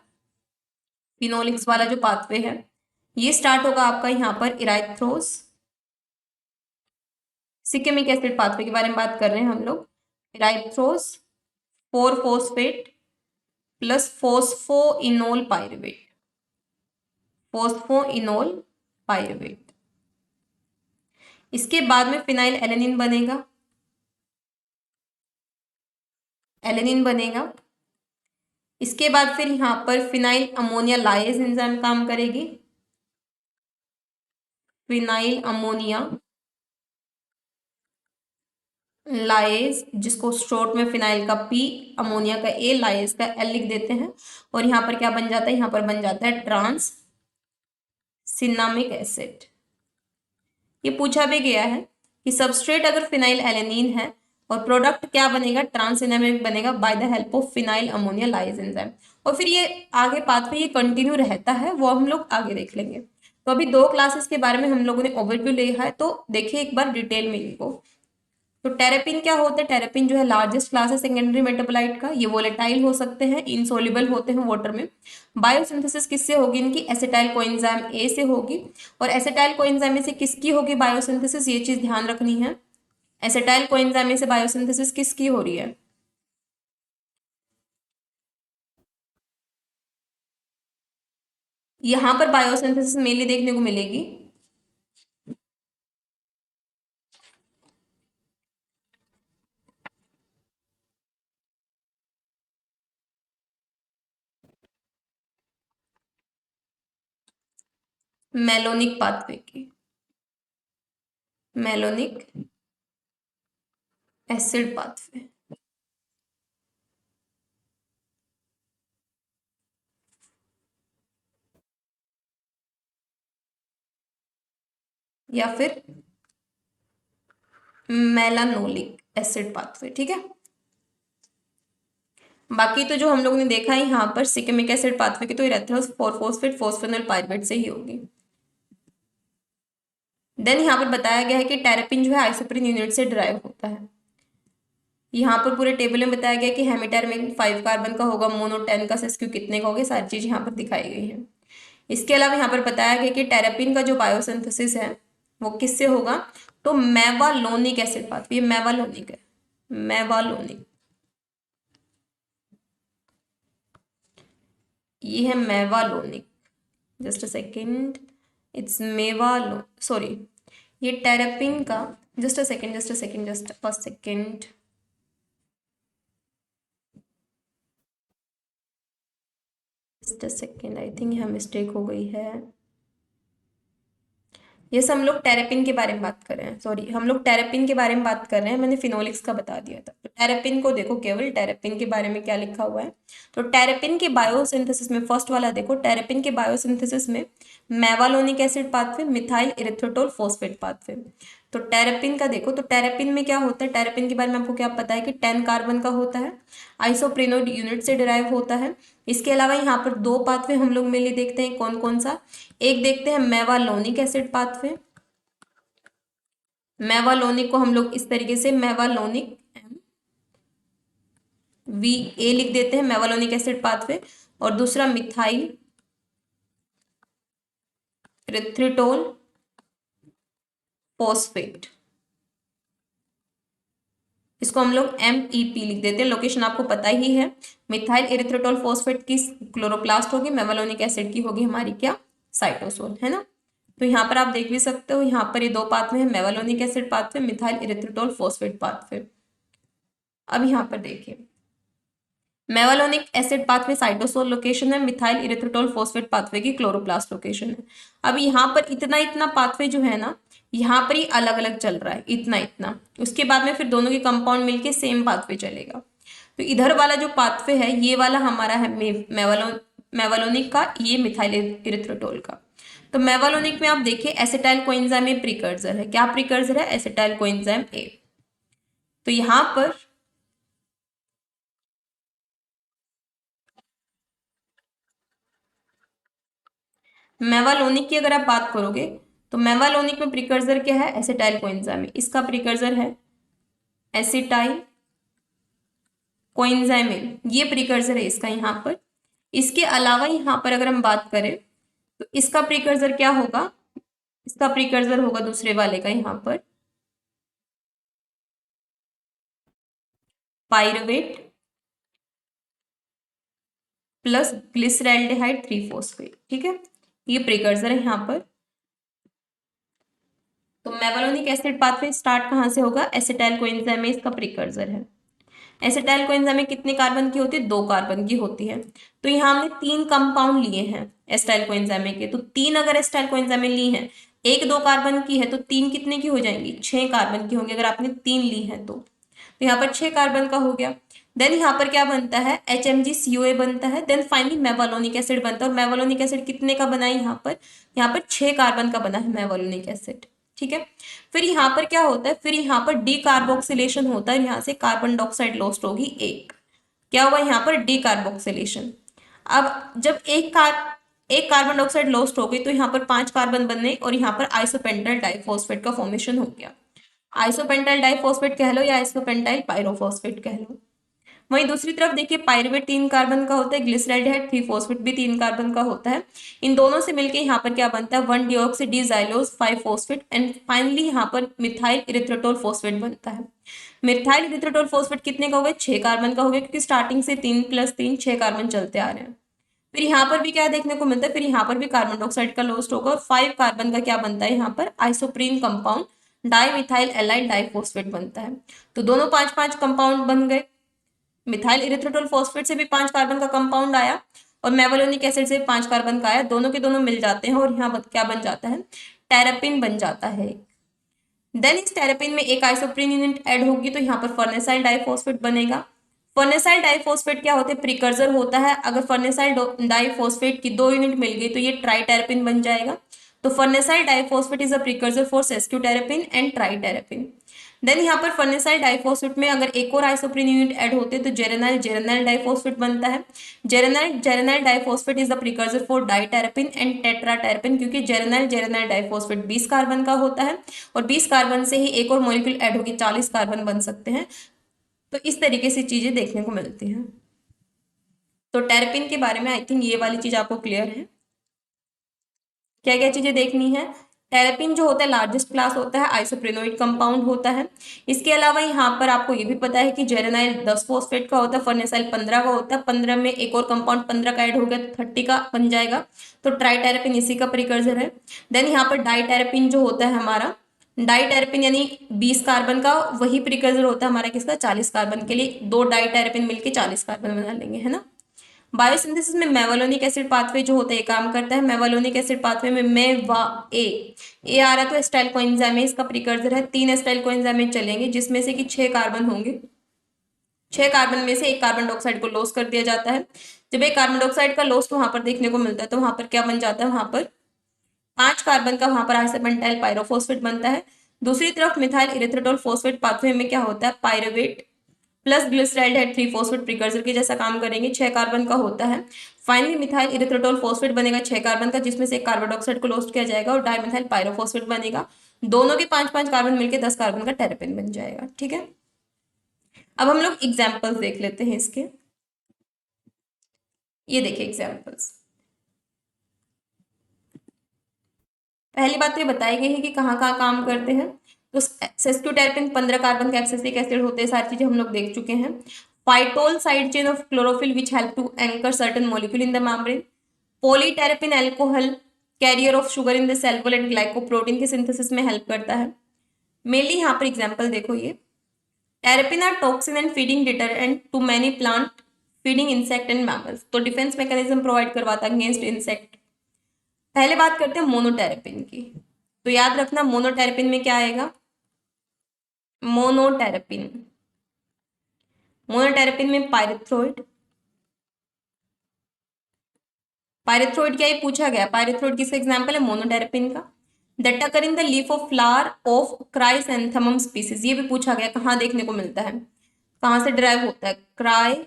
फिनोलिक्स वाला जो पाथवे है ये स्टार्ट होगा आपका यहाँ पर इराइथ्रोज, सिकेमिक एसिड पाथवे के बारे में बात कर रहे हैं हम लोग, इराइथ्रोज 4 phosphate plus phosphoenol pyruvate, phosphoenol pyruvate. इसके बाद में फिनाइल एलेनिन बनेगा, एलेनिन बनेगा। इसके बाद फिर यहाँ पर फिनाइल अमोनिया लाइज एंजाइम काम करेगी, फिनाइल अमोनिया लाइज, जिसको शॉर्ट में फिनाइल का पी, अमोनिया का ए, लाइज का एल लिख देते हैं। और यहाँ पर क्या बन जाता है, यहाँ पर बन जाता है ट्रांस सिनामिक एसिड। ये पूछा भी गया है कि सबस्ट्रेट अगर फिनाइल एलेनिन है और प्रोडक्ट क्या बनेगा, ट्रांससिनामिक बनेगा bye the help of phenyl ammonia lyase enzyme. और फिर ये आगे पाथवे ये कंटिन्यू रहता है, वो हम लोग आगे देख लेंगे। तो अभी दो क्लासेस के बारे में हम लोगों ने ओवरव्यू लिया है, तो देखिए एक बार डिटेल में इनको। तो टेरेपिन क्या होता है, टेरेपिन जो है लार्जेस्ट क्लास है सेकेंडरी मेटाबोलाइट का, ये वोलेटाइल हो सकते हैं, इनसोल्युबल होते हैं वाटर में। बायोसिंथेसिस किससे होगी इनकी, एसिटाइल कोएंजाइम ए से होगी। और एसिटाइल कोएंजाइम में से किसकी होगी बायोसिंथेसिस, ये चीज ध्यान रखनी है, एसिटाइल कोएंजाइम में से बायोसिंथेसिस किसकी हो रही है, यहाँ पर बायोसिंथेसिस मेनली देखने को मिलेगी मेलोनिक पाथवे की, मेलोनिक एसिड पाथवे। या फिर मेलानोलिक एसिड पाथवे, ठीक है। बाकी तो जो हम लोग ने देखा है यहाँ पर सिकेमिक एसिड पाथवे की, तो इरेथ्रस 4-फॉस्फेट फॉस्फेनल पाइरुवेट से ही होगी। देन यहाँ पर बताया गया है कि टेरेपिन जो है आइसोप्रीन यूनिट से डिराइव होता है। यहाँ पर पूरे टेबल में बताया गया कि हेमिटेरमिन 5 कार्बन का होगा, मोनो 10 का, सेस्क्यू कितने का होगा, सारी चीज यहाँ पर दिखाई गई है। इसके अलावा यहाँ पर बताया गया कि टेरेपिन का जो बायोसिंथेसिस है वो किससे होगा, तो मेवालोनिक एसिड पाथवे, ये मेवालोनिक है, मेवालोनिक, ये है mevalonic, just a second, it's mevalo, sorry, ये टेरेपिन का, just a second, just a second, just a second, just a second, I think यहाँ मिस्टेक हो गई है। ये सब हम लोग टेरेपिन के बारे में बात कर रहे हैं, सॉरी, हम लोग टेरेपिन के बारे में बात कर रहे हैं, मैंने फिनोलिक्स का बता दिया था। तो टेरेपिन को देखो, केवल टेरेपिन के बारे में क्या लिखा हुआ है। तो टेरेपिन के बायोसिंथेसिस में फर्स्ट वाला देखो, टेरेपिन के बायोसिंथेसिस में mevalonic acid pathway, methyl erythritol phosphate pathway. तो टेरेपिन का देखो, तो टेरेपिन में क्या होता है, टेरेपिन के बारे में आपको क्या पता है कि 10 कार्बन का होता है, आइसोप्रेनोइड यूनिट से डिराइव होता है। इसके अलावा यहाँ पर दो पाथवे हम लोग मिलके देखते हैं, कौन कौन सा, एक देखते हैं मेवालोनिक एसिड पाथवे, मेवालोनिक को हम लोग इस तरीके से मेवालोनिक वी ए लिख देते हैं, मेवालोनिक एसिड पाथवे, और दूसरा मिथाइल इरिथ्रोटोल फॉस्फेट, इसको हम लोग MEP लिख देते हैं, लोकेशन आपको पता ही है। मिथाइल इरिथ्रोटोल फॉस्फेट की क्लोरोप्लास्ट होगी, मेवालोनिक एसिड की होगी हमारी क्या, साइटोसोल, है ना। तो यहाँ पर आप देख भी सकते हो, यहाँ पर ये दो पाथवे हैं, mevalonic acid pathway, methyl erythritol phosphate pathway. अब यहाँ पर देखिए, mevalonic acid pathway cytosol location है, मिथाइल इरिथ्रोटोल फॉस्फेट पाथवे की क्लोरोप्लास्ट लोकेशन है। अब यहाँ पर इतना इतना पाथवे जो है ना, यहाँ पर ही अलग अलग चल रहा है, इतना इतना, उसके बाद में फिर दोनों के कंपाउंड मिलके सेम पाथवे चलेगा। तो इधर वाला जो पाथवे है, ये वाला हमारा है मेवालोनिक का, ये मिथाइल इरिथ्रोटोल का। तो मेवालोनिक में आप देखिए एसिटाइल कोएंजाइम ए प्रीकर्सर है, क्या प्रीकर्सर है, एसिटाइल कोएंजाइम ए। तो यहाँ पर मेवालोनिक की अगर आप बात करोगे, तो मेवालोनिक में प्रीकर्सर क्या है, एसिटाइल कोएंजाइम, इसका प्रीकर्सर है एसिटाइल कोएंजाइम, ये प्रीकर्सर है इसका यहाँ पर। इसके अलावा यहाँ पर अगर हम बात करें, तो इसका प्रीकर्सर क्या होगा, इसका प्रीकर्सर होगा दूसरे वाले का यहाँ पर पाइरुवेट प्लस ग्लिसरैल्डिहाइड 3-फॉस्फेट, ठीक है, ये प्रीकर्सर है यहाँ पर। तो मेवालोनिक एसिड पाथवे स्टार्ट कहाँ से होगा, एसिटाइल कोएंजाइम में इसका प्रीकर्सर है। एसिटाइल कोएंजाइम में कितने कार्बन की होती है, 2 कार्बन की होती है। तो यहाँ हमने 3 कंपाउंड लिए हैं एसिटाइल कोएंजाइम के, तो 3 अगर एसिटाइल कोएंजाइम ली हैं, 1 2 कार्बन की है, तो 3 कितने की हो जाएंगी, 6 कार्बन की होंगी, अगर आपने 3 ली है तो यहाँ पर 6 कार्बन का हो गया। देन यहाँ पर क्या बनता है, HMgCoA बनता है, देन फाइनली मेवालोनिक एसिड बनता है। और मेवालोनिक एसिड कितने का बना है, यहाँ पर 6 कार्बन का बना है मेवालोनिक एसिड, ठीक है। फिर यहाँ पर क्या होता है, फिर यहाँ पर डीकार्बोक्सिलेशन होता है, यहाँ से कार्बन डाइऑक्साइड लॉस्ट होगी एक, क्या हुआ यहाँ पर, डीकार्बोक्सिलेशन। अब जब एक कार्बन डाइऑक्साइड लॉस्ट हो गई, तो यहाँ पर 5 कार्बन बनने, और यहाँ पर आइसोपेंटाइल डाइफॉस्फेट का फॉर्मेशन हो गया। आइसोपेंटाइल डाइफॉस्फेट कह लो या आइसोपेंटाइल पायरोफॉस्फेट कह लो। वहीं दूसरी तरफ देखिए, पाइरुवेट 3 कार्बन का होता है, ग्लिसरैल्डिहाइड 3-फॉस्फेट भी 3 कार्बन का होता है। इन दोनों से मिलकर यहाँ पर क्या बनता है, 1-डीऑक्सी-डी-जाइलोज 5-फॉस्फेट, एंड फाइनली यहाँ पर मिथाइल इरिथ्रोटोल फॉस्फेट बनता है। मिथाइल इरिथ्रोटोल फॉस्फेट कितने का हो गया, 6 कार्बन का हो गया, क्योंकि स्टार्टिंग से 3 + 3 6 कार्बन चलते आ रहे हैं। फिर यहाँ पर भी क्या देखने को मिलता है, फिर यहाँ पर भी कार्बन डाइऑक्साइड का लॉस्ट होगा, और 5 कार्बन का क्या बनता है, यहाँ पर isoprene compound dimethyl allyl diphosphate बनता है। तो दोनों 5-5 कंपाउंड बन गए, मिथाइल इरिथ्रोटोल फॉस्फेट से भी 5 कार्बन का कंपाउंड आया, और मेवालोनिक एसिड से 5 कार्बन का आया, दोनों के दोनों मिल जाते हैं, और यहाँ क्या बन जाता है, टेरेपिन बन जाता है। देन इस टेरेपिन में एक आइसोप्रीन यूनिट ऐड होगी, तो यहाँ पर फर्नेसाइल डाइफॉस्फेट बनेगा। फर्नेसाइल डाइफॉस्फेट क्या होते हैं, प्रिकर्सर होता है। अगर फर्नेसाइल डाइफॉस्फेट की 2 यूनिट मिल गई, तो ये ट्राइटेरेपिन बन जाएगा। तो farnesyl diphosphate is a precursor for sesquiterpene and triterpene. Then यहाँ पर फर्नेसाइल डाइफॉस्फेट में अगर एक और आइसोप्रीन यूनिट ऐड होते हैं तो जेरेनाइल जेरेनाइल डाइफॉस्फेट बनता है। Geranyl geranyl diphosphate is the precursor for diterpene and tetraterpene, क्योंकि जेरेनाइल जेरेनाइल डाइफॉस्फेट 20 कार्बन का होता है और 20 कार्बन से ही एक और मॉलिक्यूल ऐड होगी 40 कार्बन बन सकते हैं। तो इस तरीके से चीजें देखने को मिलती हैं। तो टेरेपिन के बारे में आई थिंक ये वाली चीज आपको क्लियर है। क्या क्या चीजें देखनी है। टेरेपिन जो होता है लार्जेस्ट क्लास होता है, आइसोप्रेनोइड कंपाउंड होता है। इसके अलावा यहाँ पर आपको ये भी पता है कि जेरेनाइल 10 फॉस्फेट का होता है, फर्नेसाइल 15 का होता है। 15 में एक और कंपाउंड 15 का ऐड हो गया तो 30 का बन जाएगा। तो ट्राइटेरेपिन इसी का प्रिकर्सर है। देन यहाँ पर डाइटेरेपिन जो होता है हमारा, डाइटेरेपिन यानी 20 कार्बन का, वही प्रिकर्सर होता है हमारा किसका, 40 कार्बन के लिए। दो डाइटेरेपिन मिलके 40 कार्बन बना लेंगे, है ना। बायोसिंथेसिस में मेवालोनिक एसिड पाथवे जो होता है काम करता है। मेवालोनिक एसिड पाथवे में मेवा ए आ रहा है तो एस्टाइल कोएंजाइम है, इसका प्रिकर्सर है। 3 एस्टाइल कोएंजाइम चलेंगे जिसमें से कि 6 कार्बन होंगे। 6 कार्बन में से एक कार्बन डाइऑक्साइड को लॉस कर दिया जाता है। जब एक कार्बन डाइऑक्साइड का लॉस वहां पर देखने को मिलता है तो वहां पर क्या बन जाता है, वहां पर 5 कार्बन का वहां पर आइसोपेंटाइल पायरोफॉस्फेट बनता है। दूसरी तरफ मिथाइल इरिथ्रोटोल फॉस्फेट पाथवे में क्या होता है, pyruvate plus glyceride 3 phosphate precursor के जैसा काम करेंगे। 6 कार्बन का होता है। फाइनली मिथाइल इरिथ्रोटोल फॉस्फेट बनेगा 6 कार्बन का, जिसमें से एक कार्बन डाइऑक्साइड को लॉस्ट किया जाएगा और डाइमिथाइल पायरोफॉस्फेट बनेगा। दोनों के 5-5 कार्बन मिलकर 10 कार्बन का टेरेपिन बन जाएगा। ठीक है, अब हम लोग एग्जाम्पल्स देख लेते हैं इसके। ये देखिए एग्जाम्पल्स। पहली बात तो ये बताई गई है कि कहाँ कहाँ काम करते हैं। तो सेस्क्यूटेरेपिन 15 कार्बन का एब्सिसिक एसिड होते हैं, सारी चीजें हम लोग देख चुके हैं। Phytol side chain of chlorophyll which help to anchor certain molecule in the membrane. Polyterpene alcohol carrier of sugar in the cell wall and glycoprotein के सिंथेसिस में हेल्प करता है। मेनली यहाँ पर एग्जाम्पल देखो, ये terpene are toxin and feeding deterrent to many plant feeding insect and mammals. तो डिफेंस मैकेनिज्म प्रोवाइड करवाता है अगेंस्ट इंसेक्ट। पहले बात करते हैं मोनोटेरेपिन की। तो याद रखना मोनोटेरेपिन में क्या आएगा, मोनोटेरेपिन। मोनोटेरेपिन में पायरेथ्रोइड। पायरेथ्रोइड क्या ये पूछा गया, पायरेथ्रोइड किसका एग्जांपल है, मोनोटेरेपिन का। That occur in the leaf of flower of chrysanthemum species, ये भी पूछा गया कहाँ देखने को मिलता है, कहाँ से डिराइव होता है, क्राइसैंथेमम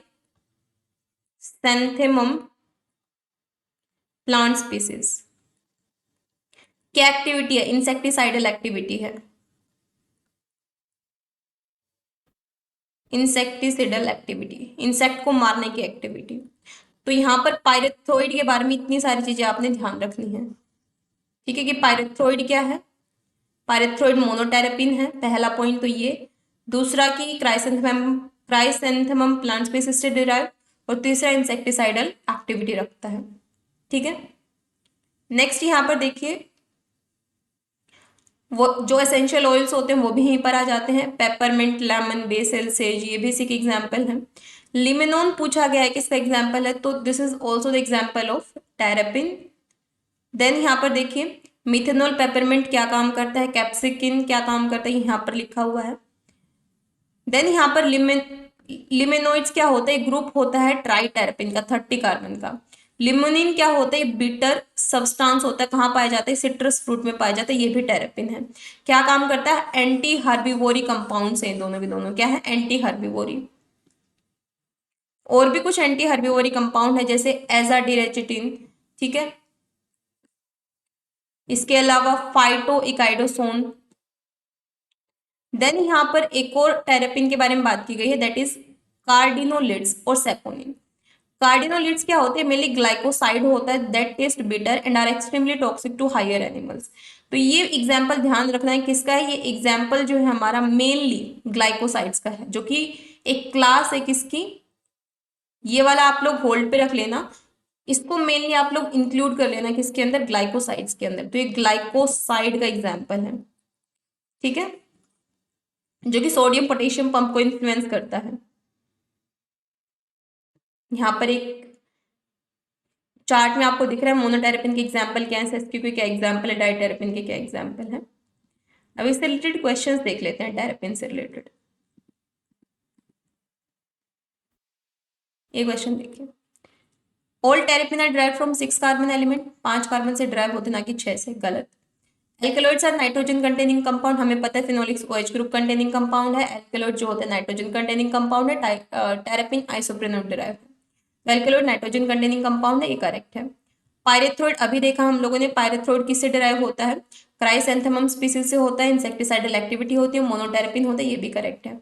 प्लांट स्पीसीज। क्या एक्टिविटी है, इंसेक्टिसाइडल एक्टिविटी है, इंसेक्टिसाइडल एक्टिविटी, इंसेक्ट को मारने की एक्टिविटी। तो यहाँ पर पायरेथ्रोइड के बारे में इतनी सारी चीजें आपने ध्यान रखनी है। ठीक है, कि पायरेथ्रोइड क्या है, पायरेथ्रोइड मोनोटेरेपिन है, पहला पॉइंट तो ये। दूसरा कि क्राइसैंथेमम प्लांट स्पीसीज से डिराइव, और तीसरा इंसेक्टिसाइडल एक्टिविटी रखता है। ठीक है, नेक्स्ट यहाँ पर देखिए, वो जो एसेंशियल ऑयल्स होते हैं वो भी यहीं पर आ जाते हैं, पेपरमिंट, लेमन, बेसल, सेज, ये भी इसी के एग्जाम्पल हैं। लिमिनोन पूछा गया है किसका एग्जाम्पल है, तो this is also the example of terpene. Then यहाँ पर देखिए मिथेनॉल पेपरमिंट क्या काम करता है, कैप्सिकिन क्या काम करता है, यहाँ पर लिखा हुआ है। देन यहाँ पर लिमिनोइड्स क्या होता है, ग्रुप होता है ट्राइटेरेपिन का 30 कार्बन का। लिमोनिन क्या होता है, बिटर सब्सटेंस होता है, कहाँ पाया जाता है, सिट्रस फ्रूट में पाया जाता है, ये भी टेरेपिन है। क्या काम करता है, एंटी हर्बिवोरी कंपाउंड है दोनों के दोनों, क्या है, एंटी हर्बिवोरी। और भी कुछ एंटी हर्बिवोरी कंपाउंड है जैसे एजाडिरेचिटिन। ठीक है, इसके अलावा फाइटो इकाइडोसोन। देन यहाँ पर एक और टेरेपिन के बारे में बात की गई है, दैट इज कार्डिनोलिड्स और सेपोनिन। कार्डिनोलिड्स क्या होते हैं, मेनली ग्लाइकोसाइड होता है that taste bitter and are extremely toxic to higher animals. तो ये एग्जाम्पल ध्यान रखना है किसका है, ये एग्जाम्पल जो है हमारा मेनली ग्लाइकोसाइड्स का है, जो कि एक क्लास है किसकी, ये वाला आप लोग होल्ड पे रख लेना। इसको मेनली आप लोग इंक्लूड कर लेना किसके अंदर, ग्लाइकोसाइड्स के अंदर। तो ये ग्लाइकोसाइड का एग्जाम्पल है। ठीक है, जो कि सोडियम पोटेशियम पंप को इन्फ्लुएंस करता है। यहाँ पर एक चार्ट में आपको दिख रहा है मोनोटेरेपिन के एग्जाम्पल क्या है, सेस्क्यू क्या एग्जाम्पल है, डाइटेरेपिन के क्या एग्जाम्पल है। अब इससे रिलेटेड क्वेश्चंस देख लेते हैं टेरेपिन से रिलेटेड। ये क्वेश्चन देखिए, all terpene are derive from 6 carbon element, 5 carbon से ड्राइव होते ना कि 6 से, गलत। Alkaloids are nitrogen containing compound, हमें पता है phenolics OH group containing compound है, एल्केलॉइड जो होते हैं नाइट्रोजन कंटेनिंग कंपाउंड है, टेरेपिन आइसोप्रेनोल डिराइव है, एल्केलॉइड नाइट्रोजन कंटेनिंग कंपाउंड है, ये करेक्ट है। पायरेथ्रोइड अभी देखा हम लोगों ने, पायरेथ्रोइड किससे डिराइव होता है, क्राइसैंथेमम स्पीसीज से होता है, इंसेक्टिसाइडल एक्टिविटी होती है, मोनोटेरेपिन होता है, ये भी करेक्ट है।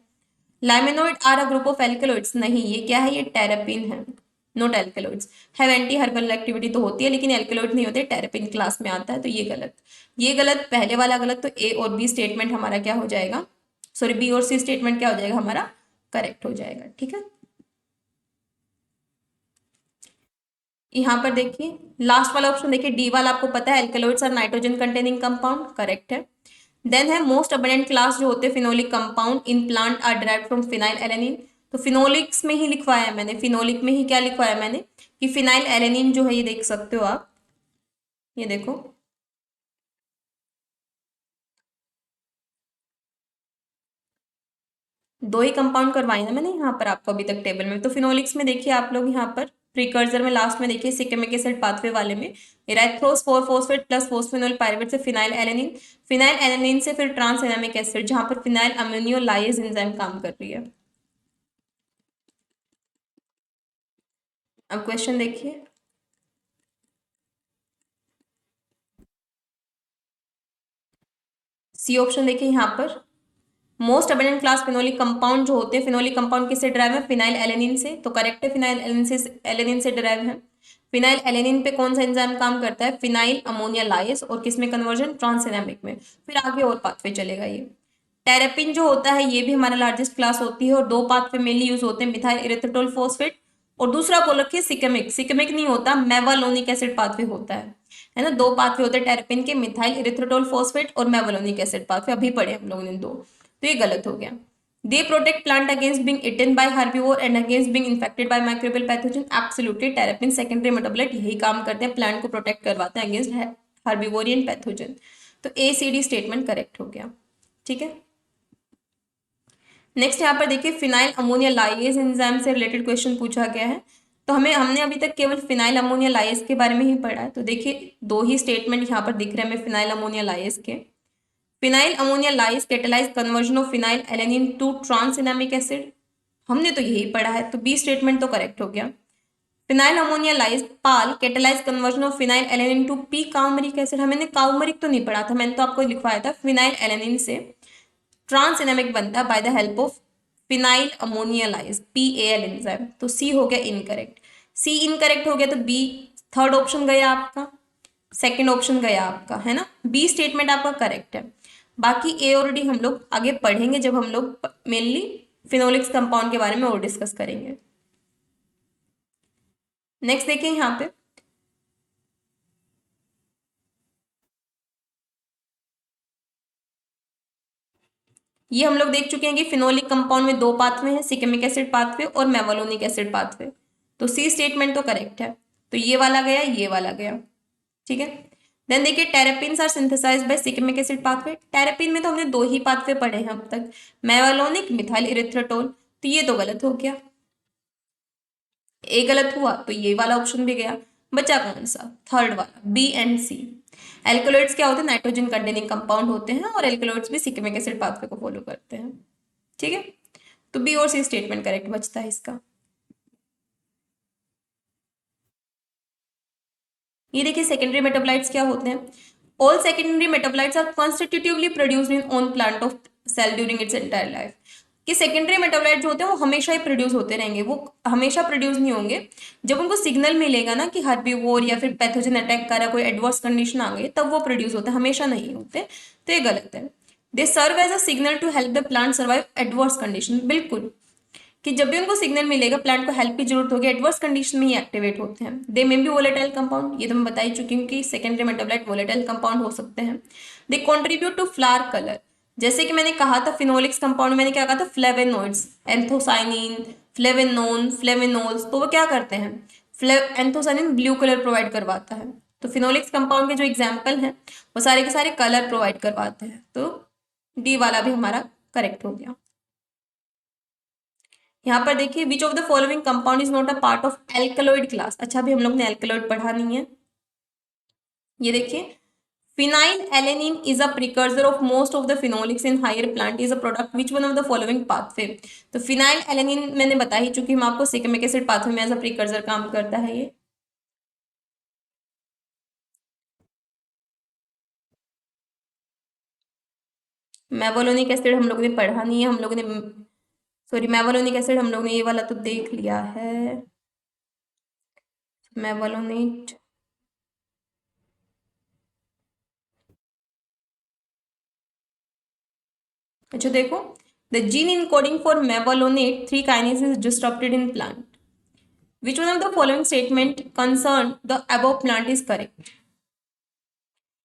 Limonoid are a group of alkaloids, नहीं ये क्या है, ये टेरेपिन है, not alkaloids. Have anti herbal activity तो होती है लेकिन एल्केलॉइड नहीं होते, टेरेपिन क्लास में आता है, तो ये गलत, ये गलत, पहले वाला गलत, तो ए और बी स्टेटमेंट हमारा क्या हो जाएगा, सॉरी बी और सी स्टेटमेंट क्या हो जाएगा हमारा, करेक्ट हो जाएगा, ठीक है। यहाँ पर देखिए लास्ट वाला ऑप्शन देखिए, डी वाला आपको पता है alkaloids are nitrogen containing compound, correct है। देन है मोस्ट अबंडेंट क्लास जो होते हैं phenolic compound in plant are derived from phenylalanine, तो फिनोलिक्स में ही लिखवाया है मैंने, फिनोलिक में ही क्या लिखवाया मैंने कि फिनाइल एलेनिन जो है, ये देख सकते हो आप, ये देखो, दो ही कंपाउंड करवाए ना मैंने यहाँ पर आपको अभी तक टेबल में, तो फिनोलिक्स में देखिए आप लोग यहाँ पर प्रीकर्सर में लास्ट में देखिए सिकेमिक एसिड पाथवे वाले में इराइथ्रोस 4 फॉस्फेट प्लस फोस्फेनोल पाइरुवेट से फिनाइल एलेनिन, फिनाइल एलेनिन से फिर ट्रांस एनामिक एसिड जहां पर फिनाइल अमोनियो लाइज एंजाइम काम कर रही है। अब क्वेश्चन देखिए, सी ऑप्शन देखिए यहाँ पर, most abundant class phenolic compound जो होते हैं, फिनोलिक कंपाउंड किससे ड्राइव है, फिनाइल एलेनिन से, तो करेक्ट है, फिनाइल एलेनिन से ड्राइव है। फिनाइल एलेनिन पे कौन सा एंजाइम काम करता है, फिनाइल अमोनिया लाइज, और किसमें कन्वर्जन, ट्रांसएनामिक में, फिर आगे और पाथवे चलेगा ये। टेरेपिन जो होता है ये भी हमारा लार्जेस्ट क्लास होती है और दो पाथवे मेनली यूज होते हैं, मिथाइल इरेथ्रिटोल फॉस्फेट, और दूसरा बोल रखिए सिकेमिक, सिकेमिक नहीं होता, मेवालोनिक एसिड पाथवे होता है ना, दो पाथवे होते हैं टेरेपिन के, मिथाइल इरेथ्रिटोल फॉस्फेट और मेवालोनिक एसिड पाथवे, अभी पढ़े हम लोगों ने दो, तो ये गलत हो गया। They protect plant against being eaten by herbivore and against being infected by microbial pathogen, absolutely terpene secondary metabolite यही काम करते हैं, प्लांट को प्रोटेक्ट करवाते हैं अगेंस्ट हर्बीवोरियन पैथोजन, तो ACD स्टेटमेंट करेक्ट हो गया, ठीक है। नेक्स्ट यहाँ पर देखिए फिनाइल अमोनिया लाइज एंजाइम से रिलेटेड क्वेश्चन पूछा गया है, तो हमने अभी तक केवल फिनाइल अमोनिया लाइज के बारे में ही पढ़ा है, तो देखिए दो ही स्टेटमेंट यहाँ पर दिख रहे हैं हमें फिनाइल अमोनिया लाइज के। Phenyl ammonia lyase catalyse conversion of phenyl alanine to transcinnamic acid, हमने तो यही पढ़ा है, तो बी स्टेटमेंट तो करेक्ट हो गया। Phenyl ammonia lyase PAL catalyse conversion of phenyl alanine to P coumaric acid, हमने काउमरिक तो नहीं पढ़ा था, मैंने तो आपको लिखवाया था फिनाइल एलेनिन से ट्रांसएनामिक बनता है by the help of phenyl ammonia lyase PAL enzyme, तो सी हो गया इनकरेक्ट, सी इनकरेक्ट हो गया, तो बी थर्ड ऑप्शन गया आपका, सेकंड ऑप्शन गया आपका, है ना, बी स्टेटमेंट आपका करेक्ट है। बाकी ए और डी हम लोग आगे पढ़ेंगे जब हम लोग मेनली फिनोलिक्स कंपाउंड के बारे में और डिस्कस करेंगे। नेक्स्ट देखिए यहाँ पे, ये हम लोग देख चुके हैं कि फिनोलिक कंपाउंड में दो पाथवे हैं, सिकेमिक एसिड पाथवे और मेवालोनिक एसिड पाथवे, तो सी स्टेटमेंट तो करेक्ट है, तो ये वाला गया, ये वाला गया, ठीक है। देन देखिए terpenes are synthesized by shikimic acid pathway, terpene में तो हमने दो ही पाथवे पढ़े हैं अब तक, मेवालोनिक मिथाइल इरिथ्रेटोल, तो ये तो गलत हो गया, ए गलत हुआ तो ये वाला ऑप्शन भी गया, बचा कौन सा, थर्ड वाला बी एंड सी। एल्कलॉइड्स क्या होते हैं, नाइट्रोजन कंटेनिंग कंपाउंड होते हैं और एल्कलॉइड्स भी सिकेमिक एसिड पाथवे को फॉलो करते हैं, ठीक है, तो बी और सी स्टेटमेंट करेक्ट बचता है इसका। ये देखिए सेकेंडरी मेटाबोलाइट्स क्या होते हैं, all secondary metabolites are constitutively produced in on plant of cell during its entire life, कि सेकेंडरी मेटाबोलाइट जो होते हैं वो हमेशा ही प्रोड्यूस होते रहेंगे, वो हमेशा प्रोड्यूस नहीं होंगे, जब उनको सिग्नल मिलेगा ना कि हर्बीवोर या फिर पैथोजन अटैक कर रहा, कोई एडवर्स कंडीशन आ गई, तब वो प्रोड्यूस होते हैं, हमेशा नहीं होते, तो ये गलत है। They serve as a signal to help the plant survive adverse condition, बिल्कुल, कि जब भी उनको सिग्नल मिलेगा प्लांट को हेल्प की जरूरत होगी, एडवर्स कंडीशन में ही एक्टिवेट होते हैं। दे मे बी वोलेटाइल कंपाउंड, ये तो मैं बता ही चुकी हूँ कि सेकेंडरी मेटाबोलाइट वोलेटाइल कंपाउंड हो सकते हैं। They contribute to flower colour, जैसे कि मैंने कहा था फिनोलिक्स कंपाउंड, मैंने क्या कहा था, फ्लेवेनोइड्स, एंथोसाइनिन, फ्लेवेनोन, फ्लेवेनोल्स, तो वो क्या करते हैं, एंथोसाइनिन ब्लू कलर प्रोवाइड करवाता है, तो फिनोलिक्स कंपाउंड के जो एग्जाम्पल हैं वो सारे के सारे कलर प्रोवाइड करवाते हैं, तो डी वाला भी हमारा करेक्ट हो गया। यहाँ पर देखिए which of the following compound is not a part of alkaloid class. अच्छा अभी हम लोग ने एल्कलॉइड पढ़ा नहीं है। ये देखिए phenylalanine is a precursor of most of the phenolics in higher plant is a product which one of the following pathway. तो फिनाइल एलेनिन मैंने बता ही चुकी हूँ आपको, सिकमिक एसिड पाथवे में एज अ प्रिकर्सर काम करता है ये। मेवलोनिक एसिड हम लोग ने पढ़ा नहीं है, हम लोग ने सॉरी मेवलोनिक एसिड हम लोग ने ये वाला तो देख लिया है। मेवलोनेट अच्छा देखो the gene encoding for mevalonate 3 kinase is disrupted in plant. Which one of the following statement concern the above plant is correct?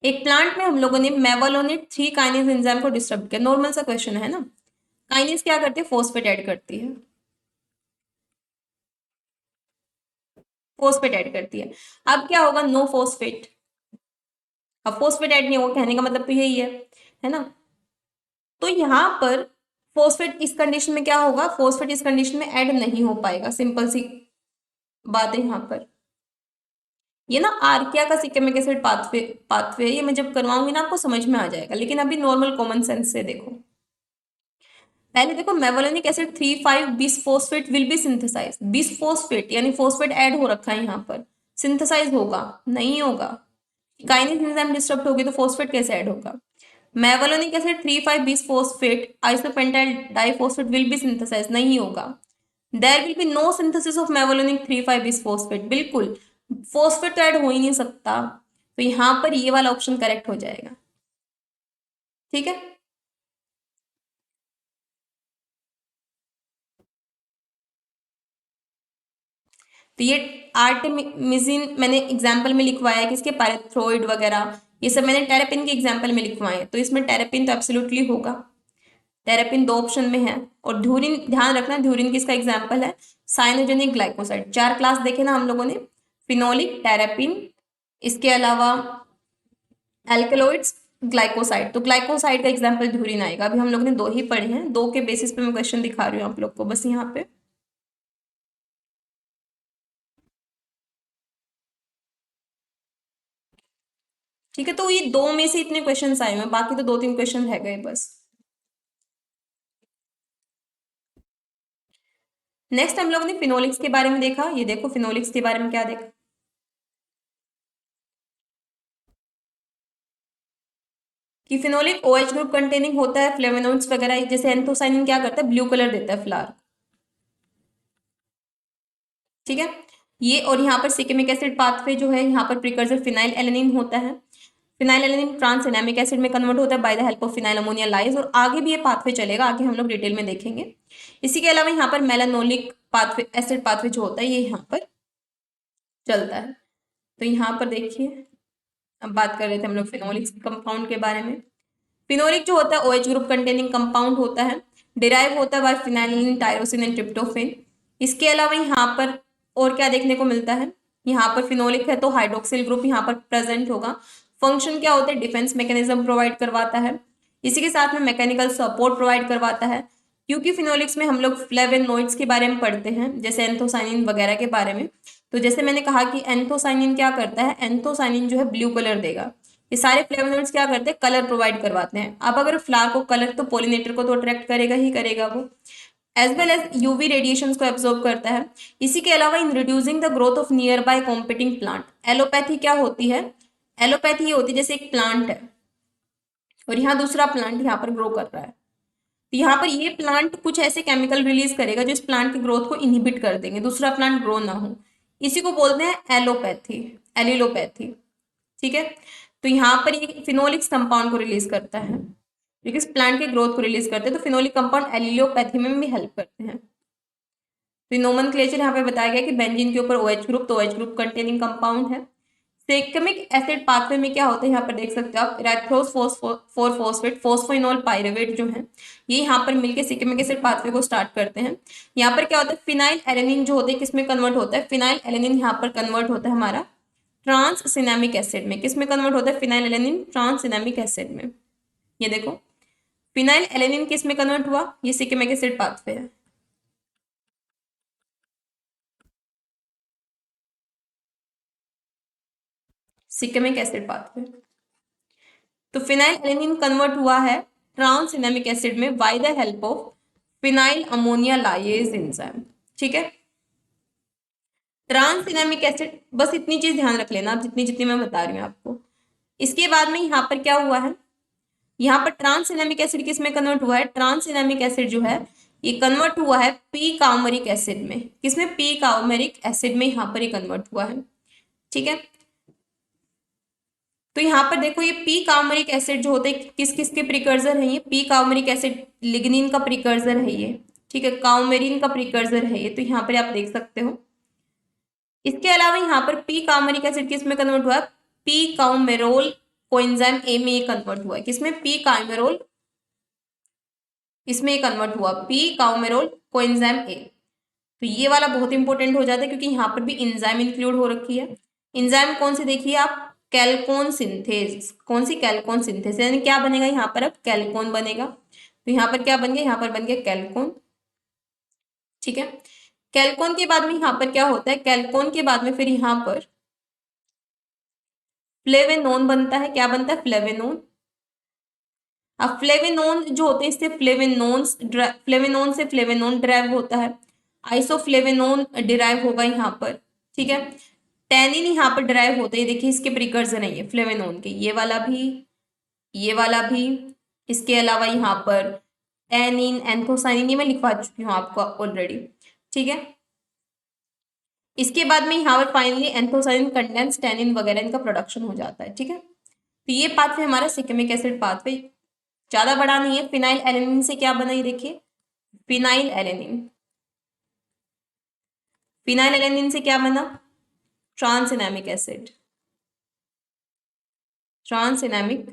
एक प्लांट में हम लोगों ने मेवलोनेट 3 काइनेज एंजाइम को डिस्टर्ब किया। नॉर्मल सा क्वेश्चन है ना। काइनेज क्या करती है? फोस्फेट ऐड करती है। फोस्फेट ऐड करती है। अब क्या होगा? No phosphate. अब फोस्फेट ऐड नहीं होगा कहने का मतलब तो यही है ना। तो यहाँ पर फोस्फेट इस कंडीशन में क्या होगा? फोस्फेट इस कंडीशन में ऐड नहीं हो पाएगा। सिंपल सी बात है यहाँ पर। ये ना आर्किया का सिकेमिक एसिड पाथवे ये मैं जब करवाऊंगी ना आपको समझ में आ जाएगा, लेकिन अभी नॉर्मल कॉमन सेंस से देखो। पहले देखो मेवलोनिक एसिड 3,5 बिसफोस्फेट विल बी सिंथेसाइज। बिसफोस्फेट यानी फोस्फेट ऐड हो रखा है यहाँ पर, सिंथेसाइज होगा? नहीं होगा। काइनेज एंजाइम डिस्टर्ब होगी तो फोस्फेट कैसे ऐड होगा? Mevalonic acid 3,5 bisphosphate isopentenyl diphosphate will be synthesise. नहीं होगा। There will be no synthesis of mevalonic 3,5 bisphosphate. बिल्कुल फोस्फेट तो ऐड हो ही नहीं सकता। तो यहाँ पर ये वाला ऑप्शन करेक्ट हो जाएगा। ठीक है। तो ये आर्टेमिसिन मैंने एग्जाम्पल में लिखवाया है, किसके? पैराथ्रोइड वगैरह ये सब मैंने टेरेपिन के एग्जाम्पल में लिखवाए हैं। तो इसमें टेरेपिन तो एब्सोल्युटली होगा। टेरेपिन 2 ऑप्शन में है। और ध्यूरिन ध्यान रखना, ध्यूरिन किसका एग्जाम्पल है? Cyanogenic glycoside. 4 क्लास देखे ना हम लोगों ने, फिनोलिक, टेरेपिन, इसके अलावा एल्केलॉइड्स, ग्लाइकोसाइड। तो ग्लाइकोसाइड का एग्जाम्पल ध्यूरिन आएगा। अभी हम लोग ने 2 ही पढ़े हैं, 2 के बेसिस पे मैं क्वेश्चन दिखा रही हूँ आप लोग को बस यहाँ पे। ठीक है। तो ये 2 में से इतने क्वेश्चन आए हुए, बाकी तो 2-3 क्वेश्चन रह गए बस। नेक्स्ट हम लोगों ने फिनोलिक्स के बारे में देखा। ये देखो फिनोलिक्स के बारे में क्या देखा कि फिनोलिक OH ग्रुप कंटेनिंग होता है, फ्लेवोनोइड्स वगैरह। जैसे एंथोसाइनिन क्या करता है? ब्लू कलर देता है फ्लावर। ठीक है। ये और यहाँ पर सिकेमिक एसिड पाथवे जो है, यहाँ पर प्रिकर्सर फिनाइल एलेनिन होता है। फिनाइल एलेनिन ट्रांस एनामिक एसिड में कन्वर्ट होता है by the help of phenyl ammonia lies. और आगे भी ये पाथवे चलेगा, आगे हम लोग डिटेल में देखेंगे। इसी के अलावा यहाँ पर मेलानोलिक पाथवे एसिड पाथवे जो होता है ये यहाँ पर चलता है। तो यहाँ पर देखिए अब बात कर रहे थे हम लोग फिनोलिक कंपाउंड के बारे में। फिनोलिक जो होता है OH ग्रुप कंटेनिंग कंपाउंड होता है, डिराइव होता है by phenylalanine, tyrosine and tryptophan. इसके अलावा यहाँ पर और क्या देखने को मिलता है? यहाँ पर फिनोलिक है तो हाइड्रोक्सिल ग्रुप यहाँ पर प्रेजेंट होगा। फंक्शन क्या होता है? डिफेंस मैकेनिज्म प्रोवाइड करवाता है। इसी के साथ में मैकेनिकल सपोर्ट प्रोवाइड करवाता है। क्योंकि फिनोलिक्स में हम लोग फ्लेवोनोइड्स के बारे में पढ़ते हैं, जैसे एंथोसाइनिन वगैरह के बारे में। तो जैसे मैंने कहा कि एंथोसाइनिन क्या करता है? एंथोसाइनिन जो है ब्लू कलर देगा। ये सारे फ्लेवोनोइड्स क्या करते हैं? कलर प्रोवाइड करवाते हैं। अब अगर फ्लावर को कलर, तो पोलिनेटर को तो अट्रैक्ट करेगा ही करेगा वो, as well as UV radiation को एब्जॉर्ब करता है। इसी के अलावा in reducing the growth of near by competing plant. Allelopathy क्या होती है? एलोपैथी ये होती है जैसे एक प्लांट है और यहाँ दूसरा प्लांट यहाँ पर ग्रो कर रहा है, तो यहाँ पर ये प्लांट कुछ ऐसे केमिकल रिलीज करेगा जो इस प्लांट की ग्रोथ को इनहिबिट कर देंगे, दूसरा प्लांट ग्रो ना हो। इसी को बोलते हैं एलोपैथी, एलिलोपैथी। ठीक है। तो यहाँ पर ये फिनोलिक्स कंपाउंड को रिलीज करता है, क्योंकि इस प्लांट के ग्रोथ को रिलीज करते हैं। तो फिनोलिक कंपाउंड एलिलोपैथी में भी हेल्प करते हैं। तो नोमेनक्लेचर यहाँ पे बताया गया कि बेंजीन के ऊपर OH ग्रुप, तो OH ग्रुप कंटेनिंग कंपाउंड है। सेकमिक एसिड पाथवे में क्या होता है? यहाँ पर देख सकते हो आप, इरेथ्रोस फोर फोस्फेट फोस्फोइनोल पाइरुवेट जो है ये यहाँ पर मिलकर सेकमिक एसिड पाथवे को स्टार्ट करते हैं। यहाँ पर क्या होता है? फिनाइल एलेनिन जो होते हैं किसमें कन्वर्ट होता है? फिनाइल एलेनिन यहाँ पर कन्वर्ट होता है हमारा ट्रांस सिनेमिक एसिड में। किसमें कन्वर्ट होता है? Phenylalanine trans cinnamic acid में। ये देखो फिनाइल एलेनिन किसमें कन्वर्ट हुआ? ये सेकमिक एसिड पाथवे है। सिकेमिक एसिड पाथवे। तो फिनाइल एलेनिन कन्वर्ट हुआ है ट्रांस सिनेमिक एसिड में bye the help of phenyl ammonia lyase enzyme. ठीक है, ट्रांस सिनेमिक एसिड, बस इतनी चीज ध्यान रख लेना आप, जितनी जितनी मैं बता रही हूँ आपको। इसके बाद में यहाँ पर क्या हुआ है, यहाँ पर ट्रांस सिनेमिक एसिड किस में कन्वर्ट हुआ है, ट्रांस सिनेमिक एसिड जो है ये कन्वर्ट हुआ है पी काउमरिक एसिड में। किसमें, पी काउमरिक एसिड में यहाँ पर ये कन्वर्ट हुआ है। ठीक है, तो यहाँ पर देखो ये पी काउमरिक एसिड जो होते हैं किस किस के प्रिकर्सर है, ये पी काउमरिक एसिड लिग्निन का प्रिकर्सर है ये। ठीक है, काउमेरिन का प्रिकर्सर है ये, तो यहाँ पर आप देख सकते हो। इसके अलावा यहाँ पर पी काउमरिक एसिड किस में कन्वर्ट हुआ है, पी काउमेरोल कोएंजाइम ए में कन्वर्ट हुआ है। किसमें, पी काउमेरोल, इसमें कन्वर्ट हुआ पी काउमेरोल कोएंजाइम ए। तो ये वाला बहुत इंपॉर्टेंट हो जाता है क्योंकि यहाँ पर भी इंजाइम इंक्लूड हो रखी है। इंजाइम कौन सी देखिए आप, कैल्कोन सिंथेज। कौन सी, कैल्कोन सिंथेज, यानी क्या बनेगा यहाँ पर, अब कैल्कोन बनेगा। तो यहाँ पर क्या बन गया, यहाँ पर बन गया कैल्कोन। ठीक है, कैल्कोन के बाद में यहाँ पर क्या होता है, कैल्कोन के बाद में फिर यहाँ पर फ्लेवेनोन बनता है। क्या बनता है, फ्लेवेनोन। अब फ्लेवेनोन जो होते हैं इससे फ्लेवेनोन से फ्लेवेनोन ड्राइव होता है। आइसोफ्लेवेनोन डिराइव होगा यहाँ पर। ठीक है, टेनिन यहाँ पर डिराइव होता है, देखिए इसके प्रिकर्सर है ये फ्लेवेनोन के, ये वाला भी, ये वाला भी। इसके अलावा यहाँ पर टेनिन, एंथोसाइनिन, ये मैं लिखवा चुकी हूँ आपको ऑलरेडी। ठीक है, इसके बाद में यहाँ पर फाइनली एंथोसाइनिन कंडेंस टेनिन वगैरह इनका प्रोडक्शन हो जाता है। ठीक है, तो ये पाथवे हमारा सिकेमिक एसिड पाथवे, ज्यादा बड़ा नहीं है। फिनाइल एलेनिन से क्या बना, ये देखिए, फिनाइल एलेनिन। फिनाइल एलेनिन से क्या बना, ट्रांसएनामिक एसिड, ट्रांसएनामिक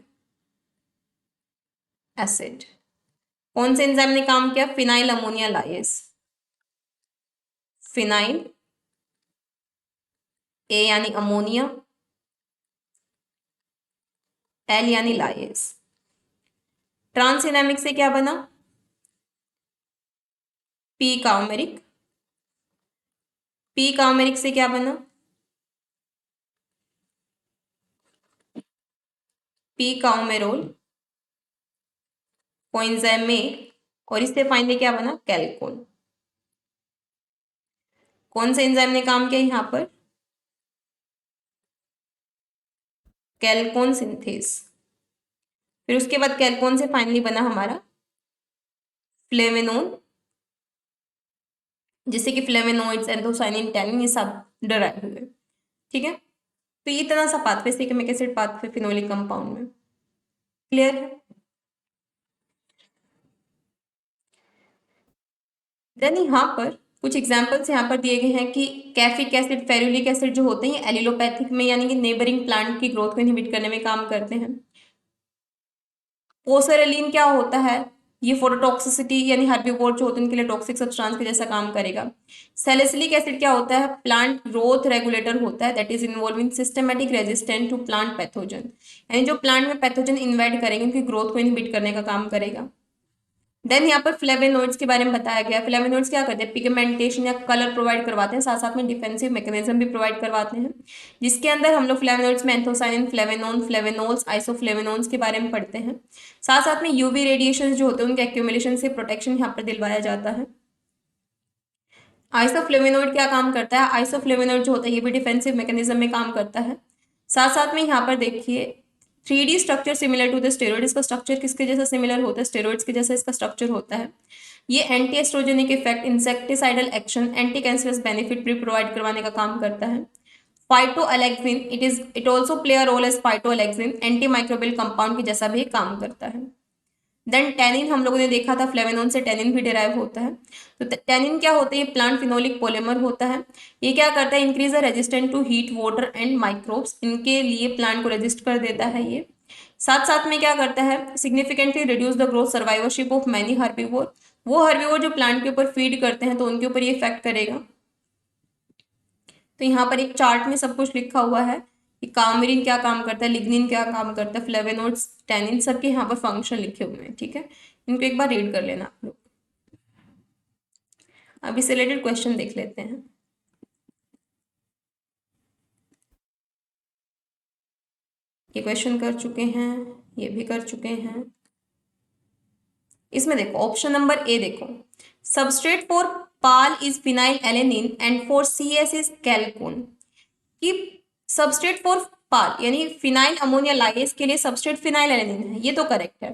एसिड। कौन से एंजाइम ने काम किया, फिनाइल अमोनिया लाइएज। फिनाइल ए यानी अमोनिया, एल यानी लाइएज। ट्रांसएनामिक से क्या बना, पी काउमेरिक। पी काउमेरिक से क्या बना, पी काउमेरोल कोएंजाइम में, और इससे फाइनली क्या बना, कैल्कोन। कौन से एंजाइम ने काम किया यहाँ पर, कैल्कोन सिंथेस। फिर उसके बाद कैल्कोन से फाइनली बना हमारा फ्लेवेनोन, जिससे कि फ्लेवेनोइड्स, एंथोसाइनिन, टैनिन ये सब डराइव हुए। ठीक है, तो ये इतना सा pathway shikimic acid pathway phenolic compound में। क्लियर है। देन यहाँ पर कुछ एग्जांपल्स यहाँ पर दिए गए हैं कि कैफिक एसिड, फेरुलिक एसिड जो होते हैं एलिलोपैथिक में, यानी कि नेबरिंग प्लांट की ग्रोथ को इनहिबिट करने में काम करते हैं। पोसरेलिन क्या होता है, ये फोटोटॉक्सिसिटी यानी हर्बीवोर जो होते हैं उनके लिए टॉक्सिक सब्सटेंस के जैसा काम करेगा। सैलिसिलिक एसिड क्या होता है, प्लांट ग्रोथ रेगुलेटर होता है, that is involving systematic resistant to plant pathogen, यानी जो प्लांट में पैथोजन इन्वाइट करेंगे उनकी ग्रोथ को इनहिबिट करने का काम करेगा। देन यहाँ पर फ्लेवेनोइड्स के बारे में बताया गया। फ्लेवेनोइड्स क्या करते हैं, पिगमेंटेशन या कलर प्रोवाइड करवाते हैं, साथ साथ में डिफेंसिव मैकेनिज्म भी प्रोवाइड करवाते हैं, जिसके अंदर हम लोग फ्लेवेनोइड्स में एंथोसाइनिन, फ्लेवेनोन, फ्लेवेनोल्स, आइसोफ्लेवेनोन्स के बारे में पढ़ते हैं। साथ साथ में यूवी रेडिएशन जो होते हैं उनके एक्यूमुलेशन से प्रोटेक्शन यहाँ पर दिलवाया जाता है। आइसोफ्लेवेनोइड क्या काम करता है, आइसोफ्लेवेनोइड जो होता है ये भी डिफेंसिव मैकेनिज्म में काम करता है। साथ साथ में यहाँ पर देखिए 3D structure similar to the steroid, इसका स्ट्रक्चर किसके जैसा सिमिलर होता है, स्टेरॉइड्स के जैसा इसका स्ट्रक्चर होता है। ये anti oestrogenic effect, insecticidal action, anti cancerous benefit भी प्रोवाइड करवाने का काम करता है। Phytoalexin, it also play a role as phytoalexin, anti microbial compound के जैसा भी काम करता है। देन टेनिन हम लोगों ने देखा था, फ्लेवेनोन से टेनिन भी डिराइव होता है। तो टेनिन क्या होता है, ये प्लांट फिनोलिक पॉलीमर होता है। ये क्या करता है, increase the resistant to heat, water and microbes, इनके लिए प्लांट को रेजिस्ट कर देता है ये। साथ साथ में क्या करता है, significantly reduce the growth survivorship of many herbivore, वो हर्बीवोर जो प्लांट के ऊपर फीड करते हैं तो उनके ऊपर ये इफेक्ट करेगा। तो यहाँ पर एक चार्ट में सब कुछ लिखा हुआ है कि कामरिन क्या काम करता है, लिग्निन क्या काम करता है, फ्लेवेनोइड्स, टैनिन, सबके यहाँ पर फंक्शन लिखे हुए हैं। ठीक है, इनको एक बार रीड कर लेना आप लोग। अब इससे रिलेटेड क्वेश्चन देख लेते हैं। ये क्वेश्चन कर चुके हैं, ये भी कर चुके हैं। इसमें देखो ऑप्शन नंबर ए देखो, substrate for PAL is phenyl alanine and for C S is chalcone. कि सबस्ट्रेट फॉर पाल यानी फिनाइल अमोनिया लाइगेज के लिए सबस्ट्रेट फिनाइल एलेनिन है, ये तो करेक्ट है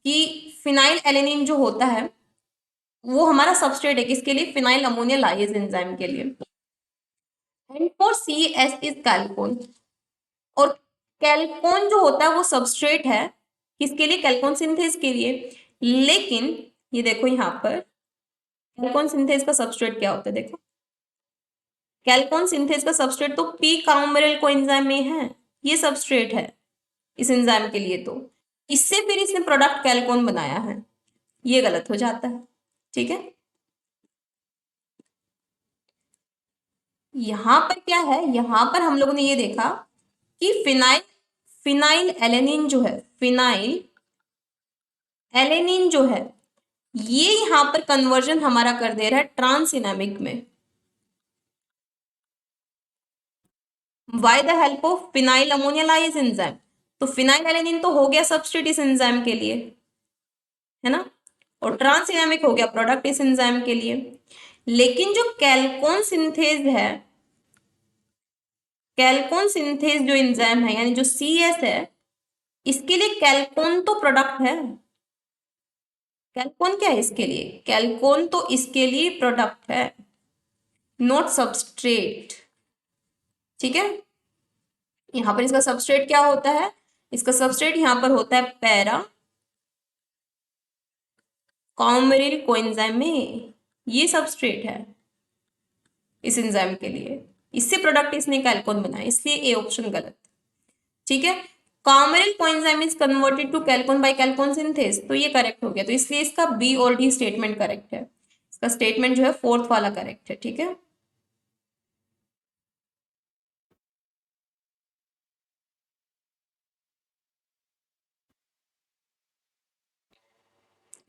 कि फिनाइल एलेनिन जो होता है वो हमारा सबस्ट्रेट है किसके लिए, फिनाइल अमोनिया लाइगेज एंजाइम के लिए। And for C S is chalcone, और कैलकोन जो होता है वो सबस्ट्रेट है किसके लिए, कैलकोन सिंथेज के लिए। लेकिन ये देखो यहाँ पर कैलकोन सिंथेज का सबस्ट्रेट क्या होता है, देखो कैलकोन सिंथेज का सबस्ट्रेट तो पी कार्बोनिल कोएंजाइम में है, ये सबस्ट्रेट है इस एंजाइम के लिए। तो इससे फिर इसने प्रोडक्ट कैलकोन बनाया है, ये गलत हो जाता है। ठीक है, यहां पर क्या है, यहां पर हम लोगों ने ये देखा कि फिनाइल फिनाइल एलेनिन जो है, फिनाइल एलेनिन जो है ये यहां पर कन्वर्जन हमारा कर दे रहा है ट्रांसइनामिक में, bye the help of phenyl ammonia lyase enzyme. तो फिनाइल एलेनिन तो हो गया सबस्ट्रेट इस एंजाइम के लिए, है ना, और ट्रांसइनामिक हो गया प्रोडक्ट इस एंजाइम के लिए। लेकिन जो कैलकोन सिंथेज है, कैलकोन सिंथेज जो एंजाइम है यानी जो सी एस है, इसके लिए कैलकोन तो प्रोडक्ट है। कैलकोन क्या है इसके लिए, कैलकोन तो इसके लिए प्रोडक्ट है, नॉट सबस्ट्रेट। ठीक है, यहां पर इसका सबस्ट्रेट क्या होता है, इसका सबस्ट्रेट यहां पर होता है पैरा कॉमरिल कोएंजाइम में, ये सबस्ट्रेट है इस एंजाइम के लिए, इससे प्रोडक्ट इसने कैलकोन बनाया, इसलिए ए ऑप्शन गलत। ठीक है, coumaryl coenzyme is converted to chalcone by chalcone synthase, तो ये करेक्ट हो गया। तो इसलिए इसका बी और डी स्टेटमेंट करेक्ट है, इसका स्टेटमेंट जो है फोर्थ वाला करेक्ट है। ठीक है,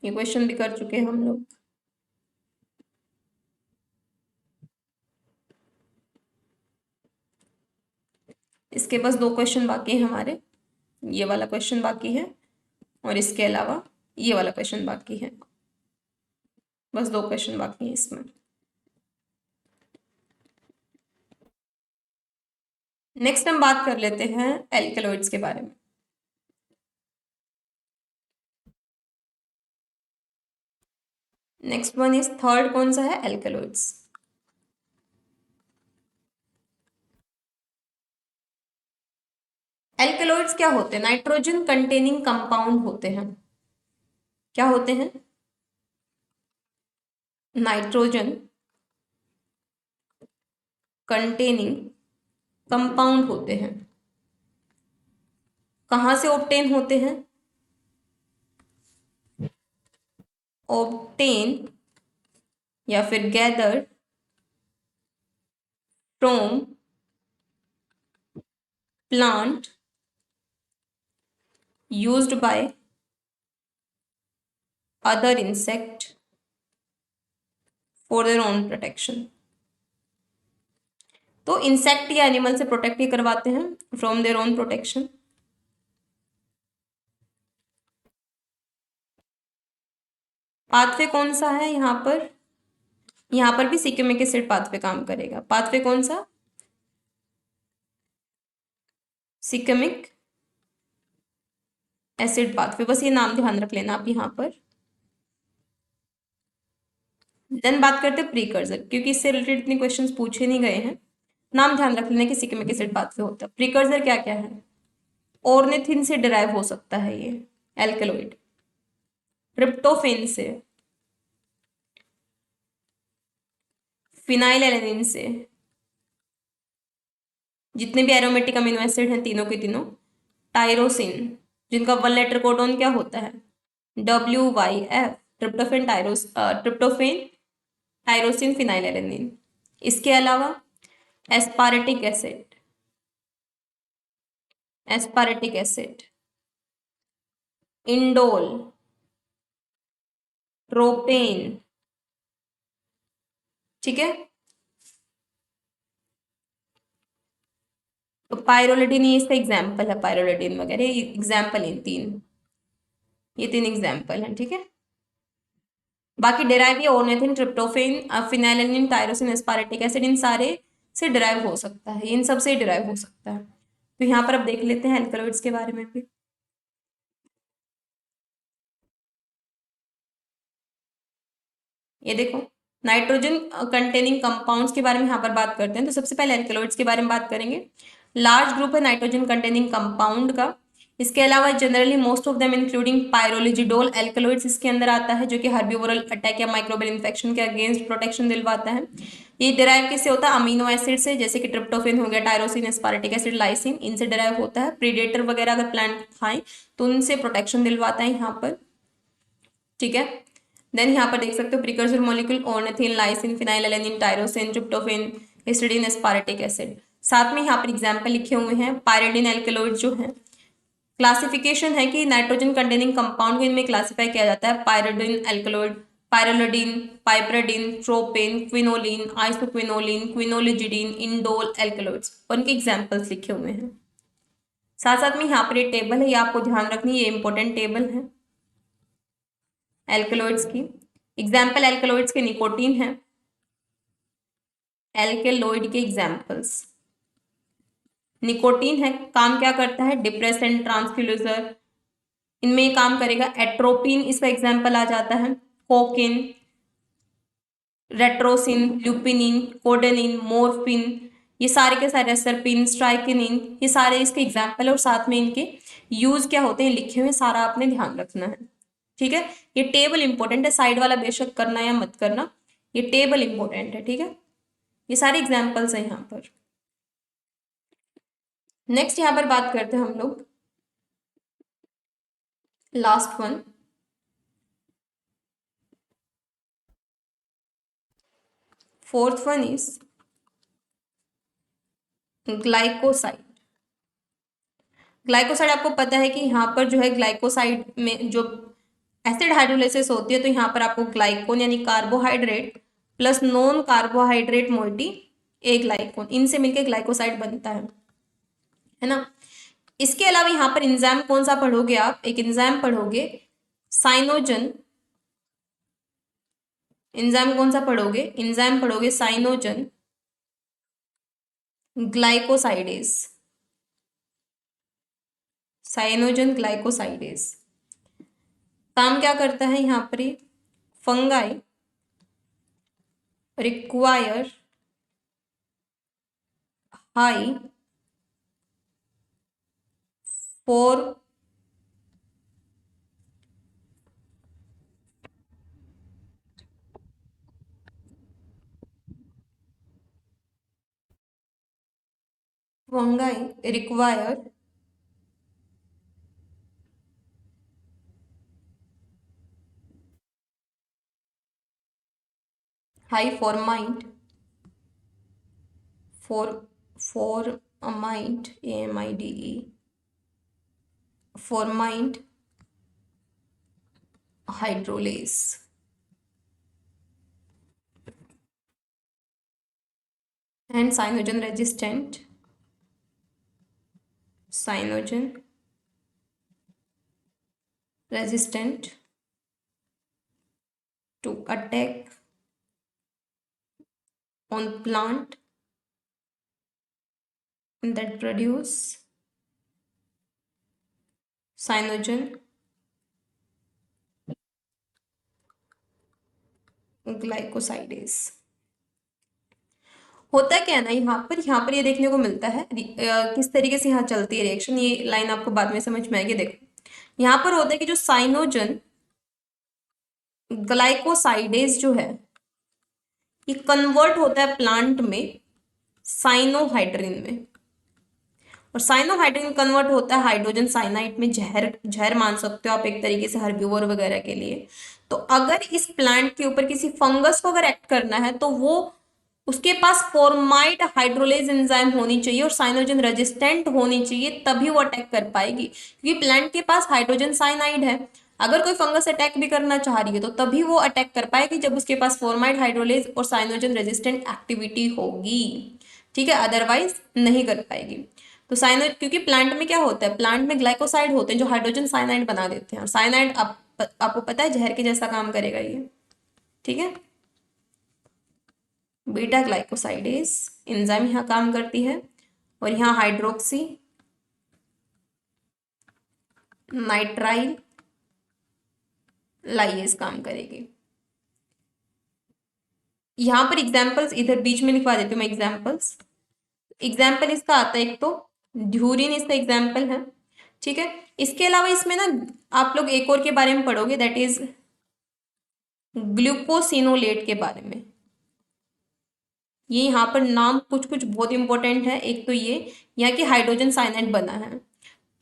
ये क्वेश्चन भी कर चुके हैं हम लोग। इसके पास दो क्वेश्चन बाकी हैं हमारे, ये वाला क्वेश्चन बाकी है और इसके अलावा ये वाला क्वेश्चन बाकी है, बस दो क्वेश्चन बाकी हैं इसमें। नेक्स्ट हम बात कर लेते हैं एल्केलॉइड्स के बारे में। नेक्स्ट वन इज थर्ड, कौन सा है, एल्केलॉइड्स। एल्केलॉइड्स क्या होते हैं, नाइट्रोजन कंटेनिंग कंपाउंड होते हैं। क्या होते हैं, नाइट्रोजन कंटेनिंग कंपाउंड होते हैं। कहां से ऑब्टेन होते हैं, ऑब्टेन या फिर gathered from plant used by other insect for their own protection. तो इंसेक्ट या एनिमल से प्रोटेक्ट ही करवाते हैं from there own protection. Pathway कौन सा है यहाँ पर भी सिक्यूमिक एसिड पाथवे काम करेगा। पाथवे कौन सा, सिक्यूमिक एसिड पाथवे, बस ये नाम ध्यान रख लेना आप यहाँ पर। देन बात करते हैं प्रीकर्सर, क्योंकि इससे रिलेटेड इतने क्वेश्चंस पूछे नहीं गए हैं, नाम ध्यान रख लेना कि सिक्यूमिक एसिड पाथवे होता है। प्रीकर्सर क्या क्या है, ऑर्निथिन से डिराइव हो सकता है ये एल्केलॉइड, ट्रिप्टोफेन से, फिनाइल एलेनिन से, जितने भी एरोमेटिक अमीनो एसिड हैं तीनों के तीनों, टायरोसिन जिनका वन लेटर कोडॉन क्या होता है, WYF, tryptophan tryptophan tyrosine phenyl alanine. इसके अलावा एस्पारेटिक एसिड, एस्पारेटिक एसिड, इंडोल, प्रोपेन। ठीक है, तो पायरोलिडिन ये इसका एग्जाम्पल है, पायरोलिडिन वगैरह एग्जाम्पल है तीन, ये तीन एग्जाम्पल हैं, ठीक है। बाकी डिराइव ये ornithine, tryptophan, phenylene, tyrosine, aspartic acid, इन सारे से डिराइव हो सकता है, इन सब से डिराइव हो सकता है। तो यहाँ पर अब देख लेते हैं एल्कलॉइड्स के बारे में भी। ये देखो, नाइट्रोजन कंटेनिंग कंपाउंड्स के बारे में यहाँ पर बात करते हैं। तो सबसे पहले एल्कलॉइड्स के बारे में बात करेंगे। लार्ज ग्रुप है नाइट्रोजन कंटेनिंग कंपाउंड का। इसके अलावा generally most of them including pyrrolizidine alkaloids इसके अंदर आता है, जो कि हर्बिवोरल अटैक या माइक्रोबियल इन्फेक्शन के अगेंस्ट प्रोटेक्शन दिलवाता है। ये डिराइव किससे होता है? अमीनो एसिड से, जैसे कि ट्रिप्टोफेन हो गया, टायरोसिन, एस्पार्टिक एसिड, लाइसिन, इनसे डिराइव होता है। प्रीडेटर वगैरह अगर प्लांट खाएं तो उनसे प्रोटेक्शन दिलवाता है यहाँ पर, ठीक है। देन यहाँ पर देख सकते हो precursor molecule ornithine, lysine, phenylalanine, tyrosine, tryptophan, histidine, aspartic acid. साथ में यहाँ पर एग्जाम्पल लिखे हुए हैं पायरिडिन एल्कलॉइड जो है। क्लासिफिकेशन है कि नाइट्रोजन कंटेनिंग कंपाउंड को इनमें क्लासिफाई किया जाता है pyridine alkaloid, pyrrolidine, piperidine, tropane, quinoline, isoquinoline, quinolizidine, indole alkaloids, और इनके एग्जाम्पल्स लिखे हुए हैं। साथ साथ में यहाँ पर ये टेबल है, ये आपको ध्यान रखनी है, ये इंपॉर्टेंट टेबल है एल्कलॉइड्स की। एग्जाम्पल एल्कलॉइड्स के निकोटीन है, एल्केलॉइड के एग्जाम्पल्स। निकोटीन है, काम क्या करता है? डिप्रेसेंट, ट्रांसक्यूलिजर, इनमें ये काम करेगा। एट्रोपिन इसका एग्जाम्पल आ जाता है। कोकिन, रेट्रोसिन, ल्यूपिनिन, कोडेनिन, मोर्फिन, ये सारे के सारे, सर्पिन, स्ट्राइकिनिन, ये सारे इसके एग्जाम्पल है। और साथ में इनके यूज क्या होते हैं लिखे हुए, सारा आपने ध्यान रखना है, ठीक है। ये टेबल इंपॉर्टेंट है, साइड वाला बेशक करना या मत करना, ये टेबल इंपॉर्टेंट है, ठीक है। ये सारे एग्जाम्पल्स हैं यहाँ पर। नेक्स्ट यहाँ पर बात करते हैं हम लोग last one, fourth one is glycoside. Glycoside आपको पता है कि यहाँ पर जो है ग्लाइकोसाइड में जो एसिड हाइड्रोलाइसिस होती है, तो यहाँ पर आपको ग्लाइकोन यानी carbohydrate plus non carbohydrate moiety aglycone, इनसे मिलकर ग्लाइकोसाइड बनता है ना। इसके अलावा यहाँ पर एंजाइम कौन सा पढ़ोगे आप? एक एंजाइम पढ़ोगे साइनोजन। एंजाइम कौन सा पढ़ोगे? एंजाइम पढ़ोगे साइनोजन ग्लाइकोसाइडेज, साइनोजन ग्लाइकोसाइडेज। काम क्या करता है यहाँ पर? Fungi require high for fungi require high formamide formamide amide formamide hydrolase and cyanogen resistant to attack on plant that produce cyanogen glycosidase. होता क्या है ना, यहाँ पर ये देखने को मिलता है किस तरीके से यहाँ चलती है रिएक्शन, ये लाइन आपको बाद में समझ में आएगी। देखो यहाँ पर होता है कि जो साइनोजन ग्लाइकोसाइडेज जो है, ये कन्वर्ट होता है प्लांट में साइनोहाइड्रिन में, और साइनोहाइड्रिन कन्वर्ट होता है हाइड्रोजन साइनाइड में। जहर मान सकते हो आप एक तरीके से हर्बिवोर वगैरह के लिए। तो अगर इस प्लांट के ऊपर किसी फंगस को अगर एक्ट करना है तो वो उसके पास फॉर्माइड हाइड्रोलेज एंजाइम होनी चाहिए और साइनोजन रेजिस्टेंट होनी चाहिए, तभी वो अटैक कर पाएगी। क्योंकि प्लांट के पास हाइड्रोजन साइनाइड है, अगर कोई फंगस अटैक भी करना चाह रही है तो तभी वो अटैक कर पाएगी जब उसके पास फॉर्माइड हाइड्रोलेज और साइनोजन रेजिस्टेंट एक्टिविटी होगी, ठीक है, अदरवाइज नहीं कर पाएगी। तो साइनाइड, क्योंकि प्लांट में क्या होता है, प्लांट में ग्लाइकोसाइड होते हैं जो हाइड्रोजन साइनाइड बना देते हैं, और साइनाइड आपको पता है जहर के जैसा काम करेगा ये, ठीक है। बीटा ग्लाइकोसाइडेज एंजाइम यहाँ काम करती है, और यहाँ हाइड्रोक्सी नाइट्राइल लाइएज काम करेगी। यहाँ पर एग्जाम्पल्स इधर बीच में लिखवा देती हूँ मैं एग्जाम्पल्स। एग्जाम्पल इसका आता है, एक तो ध्यूरिन इसका एग्जाम्पल है, ठीक है। इसके अलावा इसमें ना आप लोग एक और के बारे में पढ़ोगे, दैट इज ग्लूकोसिनोलेट के बारे में। ये यहाँ पर नाम कुछ कुछ बहुत इंपॉर्टेंट है। एक तो ये यहाँ की हाइड्रोजन साइनाइड बना है,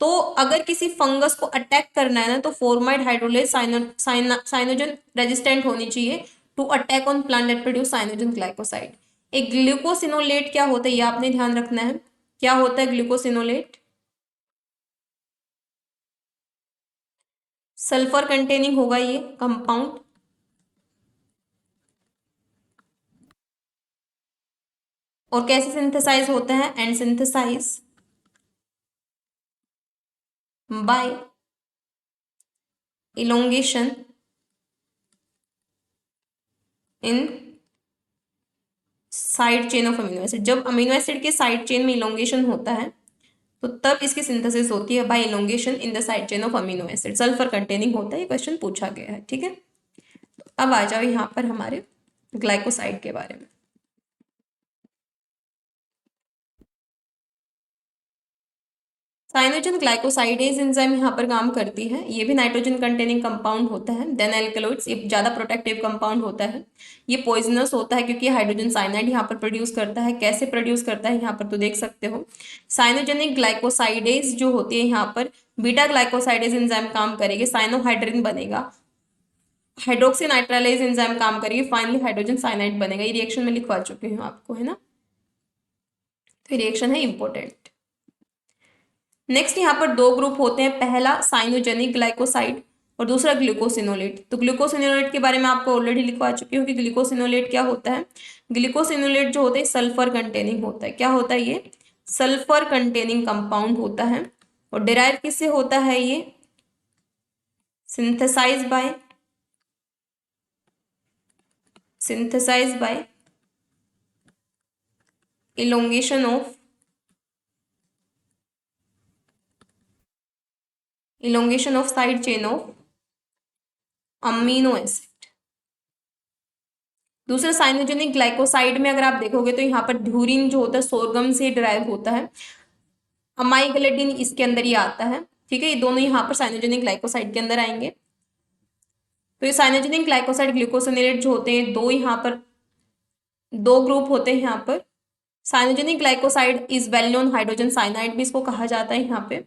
तो अगर किसी फंगस को अटैक करना है ना, तो फॉर्माइड हाइड्रोलेज साइनोजन रेजिस्टेंट होनी चाहिए to attack on plant that produce cyanogen glycoside. एक ग्लूकोसिनोलेट क्या होता है ये आपने ध्यान रखना है। क्या होता है ग्लूकोसिनोलेट? सल्फर कंटेनिंग होगा ये कंपाउंड, और कैसे सिंथेसाइज होता है, and synthesize by elongation in side chain of amino acid. जब अमीनो एसिड के साइड चेन में इलोंगेशन होता है तो तब इसकी सिंथेसिस होती है by elongation in the side chain of amino acid. Sulphur containing होता है, ये क्वेश्चन पूछा गया है, ठीक है। अब आ जाओ यहाँ पर हमारे ग्लाइकोसाइड के बारे में। साइनोजन ग्लाइकोसाइडेज एंजाइम यहाँ पर काम करती है। ये भी नाइट्रोजन कंटेनिंग कंपाउंड होता है देन एल्कलॉइड्स। ये ज्यादा प्रोटेक्टिव कंपाउंड होता है। ये पॉइजनस होता है क्योंकि हाइड्रोजन साइनाइड यहाँ पर प्रोड्यूस करता है। कैसे प्रोड्यूस करता है यहाँ पर तो देख सकते हो। साइनोजेनिक ग्लाइकोसाइडेज जो होती है यहाँ पर बीटा ग्लाइकोसाइडेज एंजाइम काम करेगी, साइनोहाइड्रिन बनेगा, हाइड्रोक्सी नाइट्राइलेज एंजाइम काम करेगी, फाइनली हाइड्रोजन साइनाइड बनेगा। ये रिएक्शन में लिखवा चुकी हूँ आपको, है ना। तो रिएक्शन है इंपॉर्टेंट। नेक्स्ट यहाँ पर दो ग्रुप होते हैं, पहला साइनोजेनिक ग्लाइकोसाइड और दूसरा ग्लूकोसिनोलेट। तो ग्लूकोसिनोलेट के बारे में आपको ऑलरेडी लिखवा चुकी हूँ कि ग्लूकोसिनोलेट क्या होता है। ग्लूकोसिनोलेट जो होता है सल्फर कंटेनिंग होता है। क्या होता है ये? सल्फर कंटेनिंग कंपाउंड होता है। और डिराइव किससे होता है ये? Synthesize by elongation of side chain of amino acid. दूसरे साइनोजेनिक ग्लाइकोसाइड में अगर आप देखोगे तो यहाँ पर ध्यूरिन जो होता है सोरगम से डिराइव होता है, अमाइग्लेडिन इसके अंदर ही आता है, ठीक है। ये दोनों यहाँ पर साइनोजेनिक ग्लाइकोसाइड के अंदर आएंगे। तो ये साइनोजेनिक ग्लाइकोसाइड ग्लूकोसिनेट जो होते हैं, दो यहाँ पर दो ग्रुप होते हैं यहाँ पर। Cyanogenic glycoside is well known hydrogen cyanide भी इसको कहा जाता है यहाँ पे,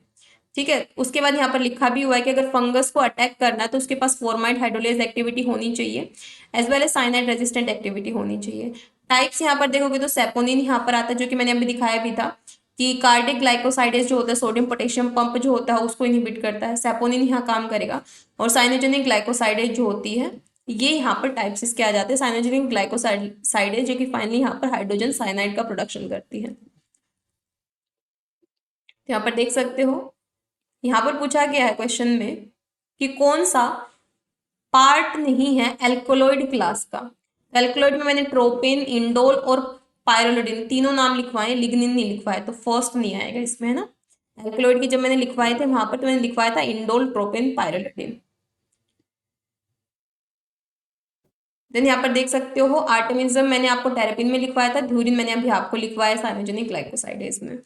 ठीक है। उसके बाद यहाँ पर लिखा भी हुआ है कि अगर फंगस को अटैक करना है तो उसके पास फॉर्माइड हाइड्रोलेज एक्टिविटी होनी चाहिए, as well as cyanide resistant activity होनी चाहिए। टाइप्स यहाँ पर देखोगे तो सेपोनिन यहाँ पर आता है, जो कि मैंने अभी दिखाया भी था कि कार्डिक ग्लाइकोसाइडेज जो होता है सोडियम पोटेशियम पंप जो होता है उसको इनहिबिट करता है, सेपोनिन यहाँ काम करेगा। और साइनोजेनिक ग्लाइकोसाइडेज जो होती है ये यहाँ पर टाइप्स इसके आ जाते हैं। साइनोजेनिक ग्लाइकोसाइडेज जो कि फाइनली यहाँ पर हाइड्रोजन साइनाइड का प्रोडक्शन करती है। तो यहाँ पर देख सकते हो, यहाँ पर पूछा गया है क्वेश्चन में कि कौन सा पार्ट नहीं है एल्कोलॉइड क्लास का। एल्कोलॉइड में मैंने ट्रोपेन, इंडोल और पायरोलिडिन तीनों नाम लिखवाए, लिग्निन नहीं लिखवाए, तो फर्स्ट नहीं आएगा इसमें, है ना। एल्कोलॉइड की जब मैंने लिखवाए थे वहां पर तो मैंने लिखवाया था इंडोल, ट्रोपेन, पायरोलिडिन। देन यहाँ पर देख सकते हो आर्टेमिज्म मैंने आपको टेरेपिन में लिखवाया था, ध्यूरिन मैंने अभी आपको लिखवाया साइनोजेनिक ग्लाइकोसाइडेज में।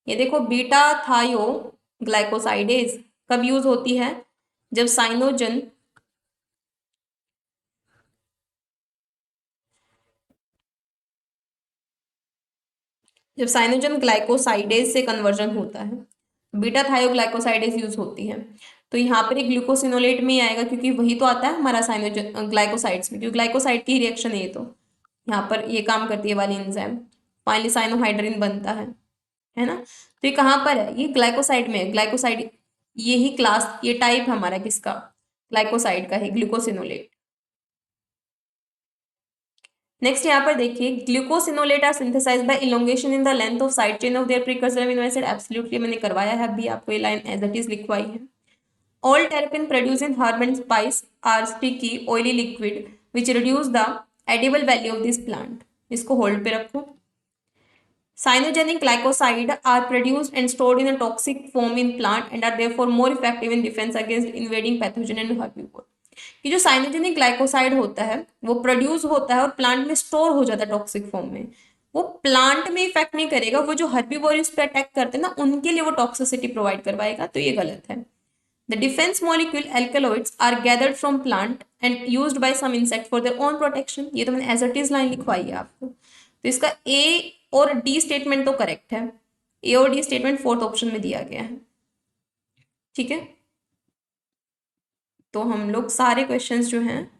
ये देखो बीटा थायो ग्लाइकोसाइडेज कब यूज होती है? जब साइनोजन ग्लाइकोसाइडेज से कन्वर्जन होता है, बीटा थायोग्लाइकोसाइडेज यूज होती है। तो यहाँ पर एक ग्लूकोसिनोलेट में ही आएगा क्योंकि वही तो आता है हमारा साइनोजन ग्लाइकोसाइड्स में, क्योंकि ग्लाइकोसाइड की रिएक्शन है ये, तो यहाँ पर ये काम करती है वाली एंजाइम, फाइनली साइनोहाइड्रिन बनता है ना। तो ये कहाँ पर है? ये ग्लाइकोसाइड में है। ग्लाइकोसाइड यही क्लास, ये टाइप हमारा किसका? ग्लाइकोसाइड का है, ग्लूकोसिनोलेट। नेक्स्ट यहाँ पर देखिए, glucosinolate are synthesize by elongation in the length of side chain of their precursor amino acid. Absolutely मैंने करवाया है, अभी आपको ये लाइन एज इट इज लिखवाई है। All terpene produce in herb and spice are sticky oily liquid which reduce the edible value of this plant. इसको होल्ड पे रखो। Cyanogenic glycoside are produced and stored in a toxic form in plant and are therefore more effective in defense against invading pathogen and herbivore। ये जो साइनोजेनिक ग्लाइकोसाइड होता है वो प्रोड्यूस होता है और प्लांट में स्टोर हो जाता है टॉक्सिक फॉर्म में। वो प्लांट में इफेक्ट नहीं करेगा, वो जो हर्बीवोर इस पे अटैक करते हैं ना उनके लिए वो टॉक्सिसिटी प्रोवाइड करवाएगा, तो ये गलत है। The defence molecule alkaloids are gathered from plant and used by some insect for their own protection. ये तो मैंने एज इट इज लाइन लिखवाई है आपको। तो इसका ए और डी स्टेटमेंट तो करेक्ट है, ए और डी स्टेटमेंट फोर्थ ऑप्शन में दिया गया है। ठीक है, तो हम लोग सारे क्वेश्चंस जो हैं,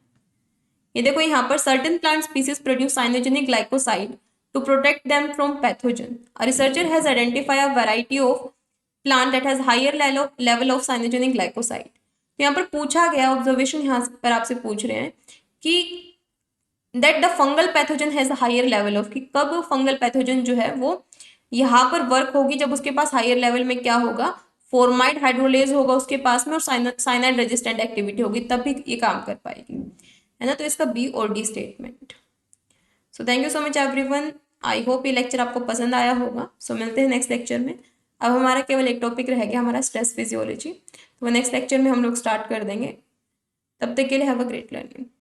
ये देखो यहाँ पर certain plant species produce cyanogenic glycoside to protect them from pathogen. A researcher has identify a variety of plant that has higher level of cyanogenic glycoside. तो यहाँ पर पूछा गया ऑब्जर्वेशन, यहाँ पर आपसे पूछ रहे हैं कि that the fungal pathogen has higher level of, कि कब फंगल पैथोजन जो है वो यहाँ पर वर्क होगी, जब उसके पास हायर लेवल में क्या होगा, फॉर्माइड हाइड्रोलेज होगा उसके पास में और साइनाइड रेजिस्टेंट एक्टिविटी होगी, तब भी ये काम कर पाएगी, है ना। तो इसका बी और D statement. So thank you so much everyone, I hope ये लेक्चर आपको पसंद आया होगा। सो मिलते हैं नेक्स्ट लेक्चर में। अब हमारा केवल एक टॉपिक रह गया, हमारा स्ट्रेस फिजियोलॉजी, तो नेक्स्ट लेक्चर में हम लोग स्टार्ट कर देंगे। तब तक के लिए हैव अ ग्रेट लर्निंग।